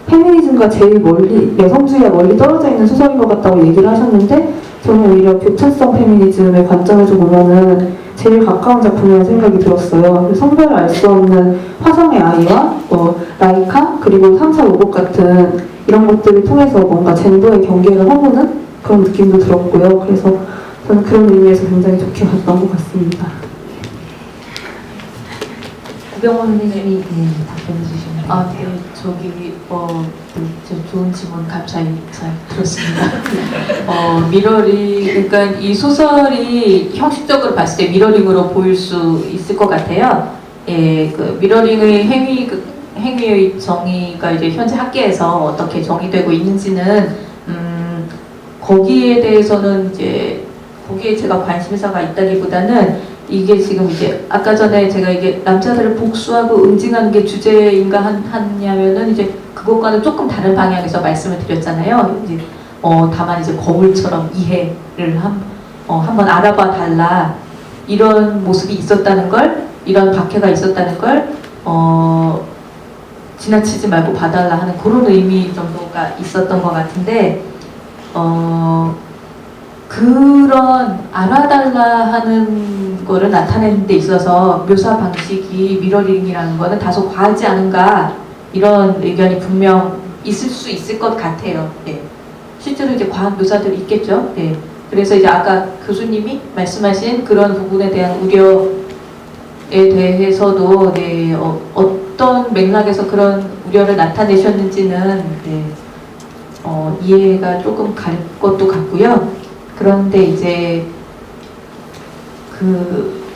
페미니즘과 제일 멀리 여성주의와 멀리 떨어져 있는 소설인 것 같다고 얘기를 하셨는데 저는 오히려 교차성 페미니즘의 관점에서 보면은 제일 가까운 작품이라는 생각이 들었어요. 성별을 알 수 없는 화성의 아이와 라이카 그리고 3, 4, 5곡 같은 이런 것들을 통해서 뭔가 젠더의 경계를 허무는 그런 느낌도 들었고요. 그래서 저는 그런 의미에서 굉장히 좋게 봤던 것 같습니다. 구병호 선생님이 답변해 주시면 좋은 질문 감사히 잘 들었습니다. 미러링, 그러니까 이 소설이 형식적으로 봤을 때 미러링으로 보일 수 있을 것 같아요. 그 미러링의 행위의 정의가 이제 현재 학계에서 어떻게 정의되고 있는지는 거기에 대해서는 이제 거기에 제가 관심사가 있다기보다는 이게 지금 이제 아까 전에 제가 이게 남자들을 복수하고 응징하는 게 주제인가 하냐면은 이제 그것과는 조금 다른 방향에서 말씀을 드렸잖아요. 이제 다만 이제 거울처럼 이해를 한번 알아봐 달라, 이런 모습이 있었다는 걸, 이런 박해가 있었다는 걸 지나치지 말고 봐달라 하는 그런 의미 정도가 있었던 것 같은데, 그런 알아달라 하는 거를 나타내는 데 있어서 묘사 방식이 미러링이라는 거는 다소 과하지 않은가, 이런 의견이 분명 있을 수 있을 것 같아요. 네. 실제로 이제 과한 묘사들이 있겠죠. 네. 그래서 이제 아까 교수님이 말씀하신 그런 부분에 대한 우려에 대해서도 네, 어떤 맥락에서 그런 우려를 나타내셨는지는 네, 이해가 조금 갈 것도 같고요. 그런데 이제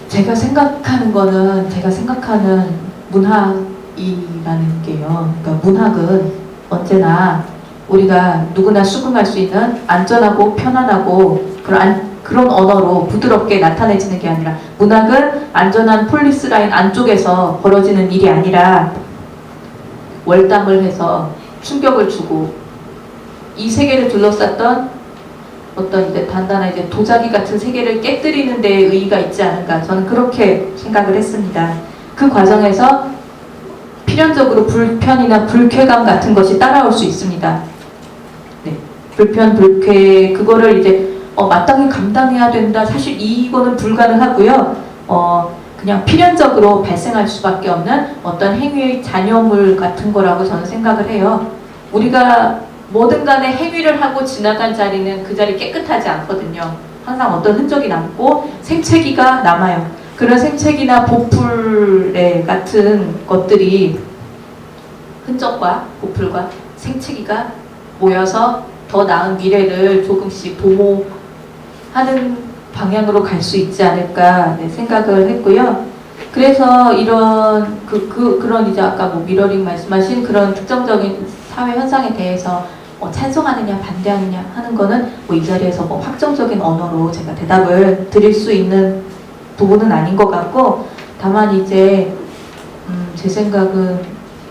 제가 생각하는 거는, 제가 생각하는 문학이라는 게요. 그러니까 문학은 언제나 우리가 누구나 수긍할 수 있는 안전하고 편안하고 그런 언어로 부드럽게 나타내지는 게 아니라, 문학은 안전한 폴리스 라인 안쪽에서 벌어지는 일이 아니라 월담을 해서 충격을 주고 이 세계를 둘러쌌던 어떤 이제 단단한 이제 도자기 같은 세계를 깨뜨리는 데에 의의가 있지 않을까, 저는 그렇게 생각을 했습니다. 그 과정에서 필연적으로 불편이나 불쾌감 같은 것이 따라올 수 있습니다. 네. 불편, 불쾌, 그거를 이제 마땅히 감당해야 된다, 사실 이거는 불가능하고요. 그냥 필연적으로 발생할 수밖에 없는 어떤 행위의 잔여물 같은 거라고 저는 생각을 해요. 우리가 뭐든 간에 행위를 하고 지나간 자리는 그 자리 깨끗하지 않거든요. 항상 어떤 흔적이 남고 생채기가 남아요. 그런 생채기나 보풀 같은 것들이, 흔적과 보풀과 생채기가 모여서 더 나은 미래를 조금씩 도모하는 방향으로 갈 수 있지 않을까 생각을 했고요. 그래서 이런 그런 이제 아까 뭐 미러링 말씀하신 그런 특정적인 사회 현상에 대해서 찬성하느냐 반대하느냐 하는 거는 뭐 이 자리에서 뭐 확정적인 언어로 제가 대답을 드릴 수 있는 부분은 아닌 것 같고, 다만 이제 제 생각은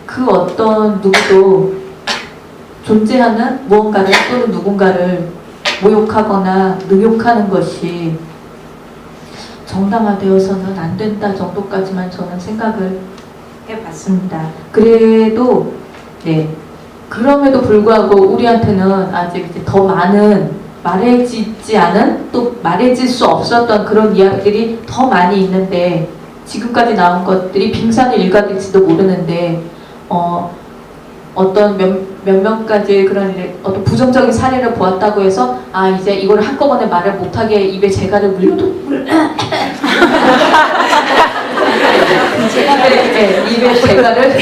그 어떤 누구도 존재하는 무언가를 또는 누군가를 모욕하거나 능욕하는 것이 정당화되어서는 안 된다 정도까지만 저는 생각을 해봤습니다. 그래도 네, 그럼에도 불구하고 우리한테는 아직 이제 더 많은 말해지지 않은, 또 말해질 수 없었던 그런 이야기들이 더 많이 있는데, 지금까지 나온 것들이 빙산의 일각일지도 모르는데 어떤 몇 가지 그런 이제 어떤 부정적인 사례를 보았다고 해서 이제 이거를 한꺼번에 말을 못하게 입에 재갈을 물려도 입에 재갈을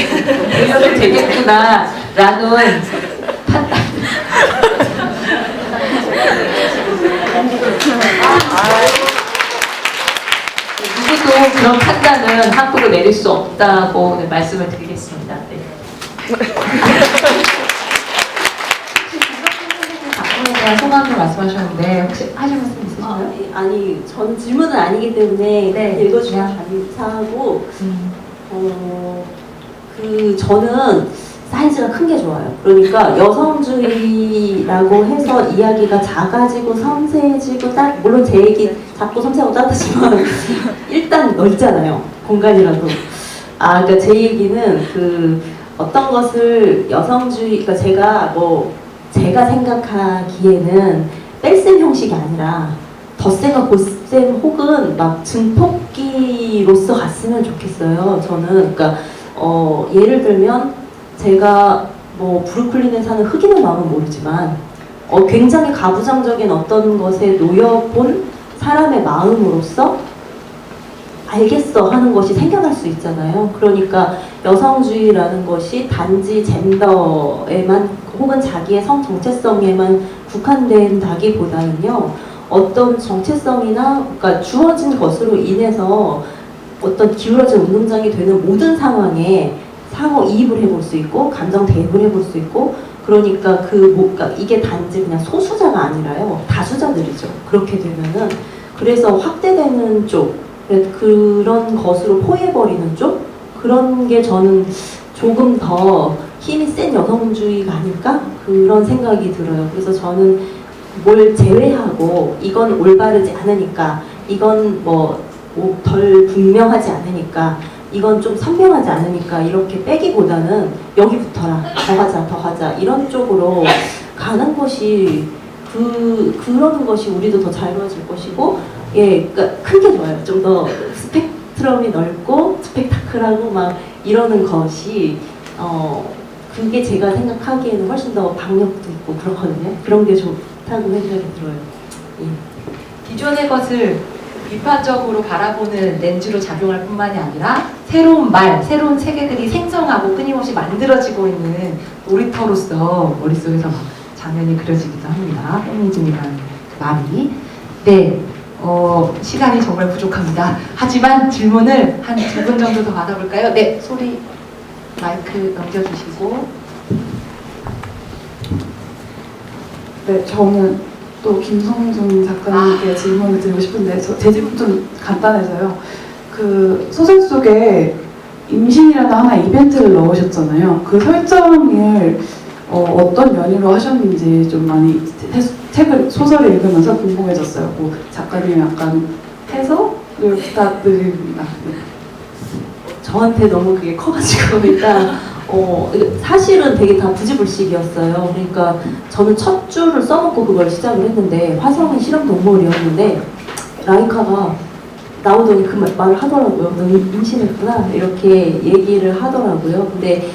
물려도 되겠구나라는 판단. 누구도 그런 판단은 함부로 내릴 수 없다고 말씀을 드리겠습니다. 네. 작품에 대한 소감을 말씀하셨는데 혹시 하실 말씀 있으신가요? 아니, 전 질문은 아니기 때문에 네. 읽어주면 감사하고, 저는 사이즈가 큰 게 좋아요. 그러니까 여성주의라고 해서 이야기가 작아지고 섬세해지고, 물론 제 얘기 작고 섬세하고 따뜻하지만 일단 넓잖아요. 공간이라도. 그러니까 제 얘기는 어떤 것을 여성주의, 그러니까 제가 생각하기에는 뺄셈 형식이 아니라 덧셈과 곧셈 혹은 막 증폭기로서 갔으면 좋겠어요. 저는 그러니까 예를 들면 제가 뭐 브루클린에 사는 흑인의 마음은 모르지만 굉장히 가부장적인 어떤 것에 놓여본 사람의 마음으로서 알겠어 하는 것이 생겨날 수 있잖아요. 그러니까 여성주의라는 것이 단지 젠더에만 혹은 자기의 성 정체성에만 국한된다기보다는요, 어떤 정체성이나 그러니까 주어진 것으로 인해서 어떤 기울어진 운동장이 되는 모든 상황에 상호 이입을 해볼 수 있고, 감정 대입을 해볼 수 있고, 그러니까 그러니까 이게 단지 그냥 소수자가 아니라요. 다수자들이죠. 그렇게 되면은 그래서 확대되는 쪽 그런 것으로 포위해버리는 쪽 그런 게 저는 조금 더 힘이 센 여성주의가 아닐까 그런 생각이 들어요. 그래서 저는 뭘 제외하고 이건 올바르지 않으니까 이건 뭐 덜 분명하지 않으니까 이건 좀 선명하지 않으니까 이렇게 빼기보다는 여기 붙어라 더 하자 이런 쪽으로 가는 것이 그러는 것이 우리도 더 잘 맞을 것이고 예 그러니까 큰 게 좋아요. 좀 더 스펙트럼이 넓고 스펙타클하고 막 이러는 것이 그게 제가 생각하기에는 훨씬 더 박력도 있고 그렇거든요. 그런 게 좋다고 생각이 들어요. 예. 기존의 것을 비판적으로 바라보는 렌즈로 작용할 뿐만이 아니라 새로운 말, 새로운 세계들이 생성하고 끊임없이 만들어지고 있는 놀이터로서 머릿속에서 막 장면이 그려지기도 합니다. 페미니즘이라는 말이. 네, 시간이 정말 부족합니다. 하지만 질문을 한 2분 정도 더 받아볼까요? 네, 소리 마이크 넘겨주시고. 네, 저는 또 김성준 작가님께 질문을 드리고 싶은데 제 질문 좀 간단해서요. 그 소설 속에 임신이라는 하나의 이벤트를 넣으셨잖아요. 그 설정을 어떤 연유로 하셨는지 좀 많이 소설을 읽으면서 궁금해졌어요. 뭐 작가님 약간 해석을 부탁드립니다. 네. 저한테 너무 그게 커가지고 일단 사실은 되게 다 부지불식이었어요. 그러니까 저는 첫 줄을 써놓고 그걸 시작을 했는데 화성은 실험 동물이었는데 라이카가 나오더니 그 말을 하더라고요. 너 임신했구나 이렇게 얘기를 하더라고요. 근데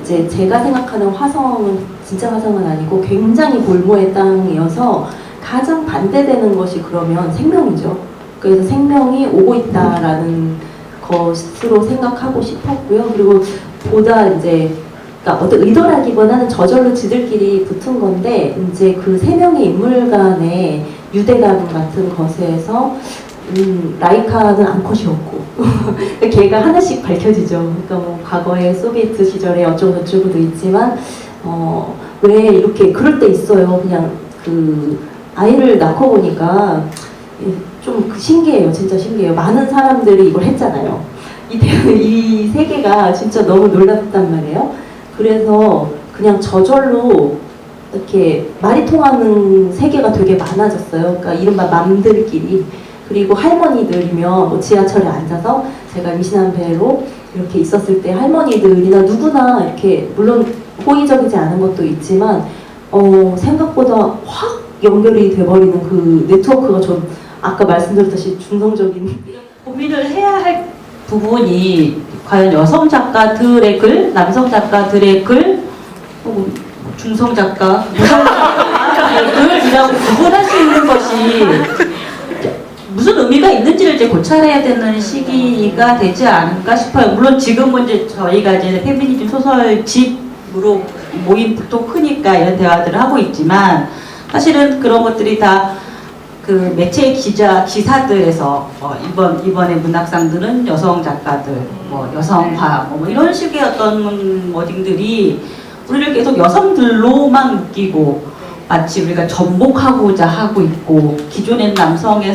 이제 제가 생각하는 화성은 진짜 화성은 아니고 굉장히 볼모의 땅이어서 가장 반대되는 것이 그러면 생명이죠. 그래서 생명이 오고 있다라는 것으로 생각하고 싶었고요. 그리고 보다 이제 그러니까 어떤 의도라기보다는 저절로 지들끼리 붙은 건데 이제 그 세 명의 인물 간의 유대감 같은 것에서 라이카는 암컷이었고 걔가 하나씩 밝혀지죠. 그러니까 뭐 과거에 소비에트 시절에 어쩌고 저쩌고도 있지만 왜 이렇게 그럴 때 있어요. 그냥 그 아이를 낳고 보니까 좀 신기해요. 진짜 신기해요. 많은 사람들이 이걸 했잖아요. 이 세계가 진짜 너무 놀랍단 말이에요. 그래서 그냥 저절로 이렇게 말이 통하는 세계가 되게 많아졌어요. 그러니까 이른바 맘들끼리. 그리고 할머니들이면 뭐 지하철에 앉아서 제가 임신한 배로 이렇게 있었을 때 할머니들이나 누구나 이렇게 물론 호의적이지 않은 것도 있지만 생각보다 확 연결이 돼버리는 그 네트워크가 좀 아까 말씀드렸듯이 중성적인 고민을 해야 할 부분이 과연 여성 작가들의 글, 남성 작가들의 글, 혹은 중성 작가, 무성 작가의 글이라고 구분할 수 있는 것이 무슨 의미가 있는지를 이제 고찰해야 되는 시기가 되지 않을까 싶어요. 물론 지금은 이제 저희가 이제 페미니즘 소설집으로 모임 보통 크니까 이런 대화들을 하고 있지만 사실은 그런 것들이 다 그 매체 기사들에서 이번에 문학상들은 여성 작가들, 뭐 여성화, 뭐 이런 식의 어떤 워딩들이 우리를 계속 여성들로만 웃기고 마치 우리가 전복하고자 하고 있고 기존의 남성의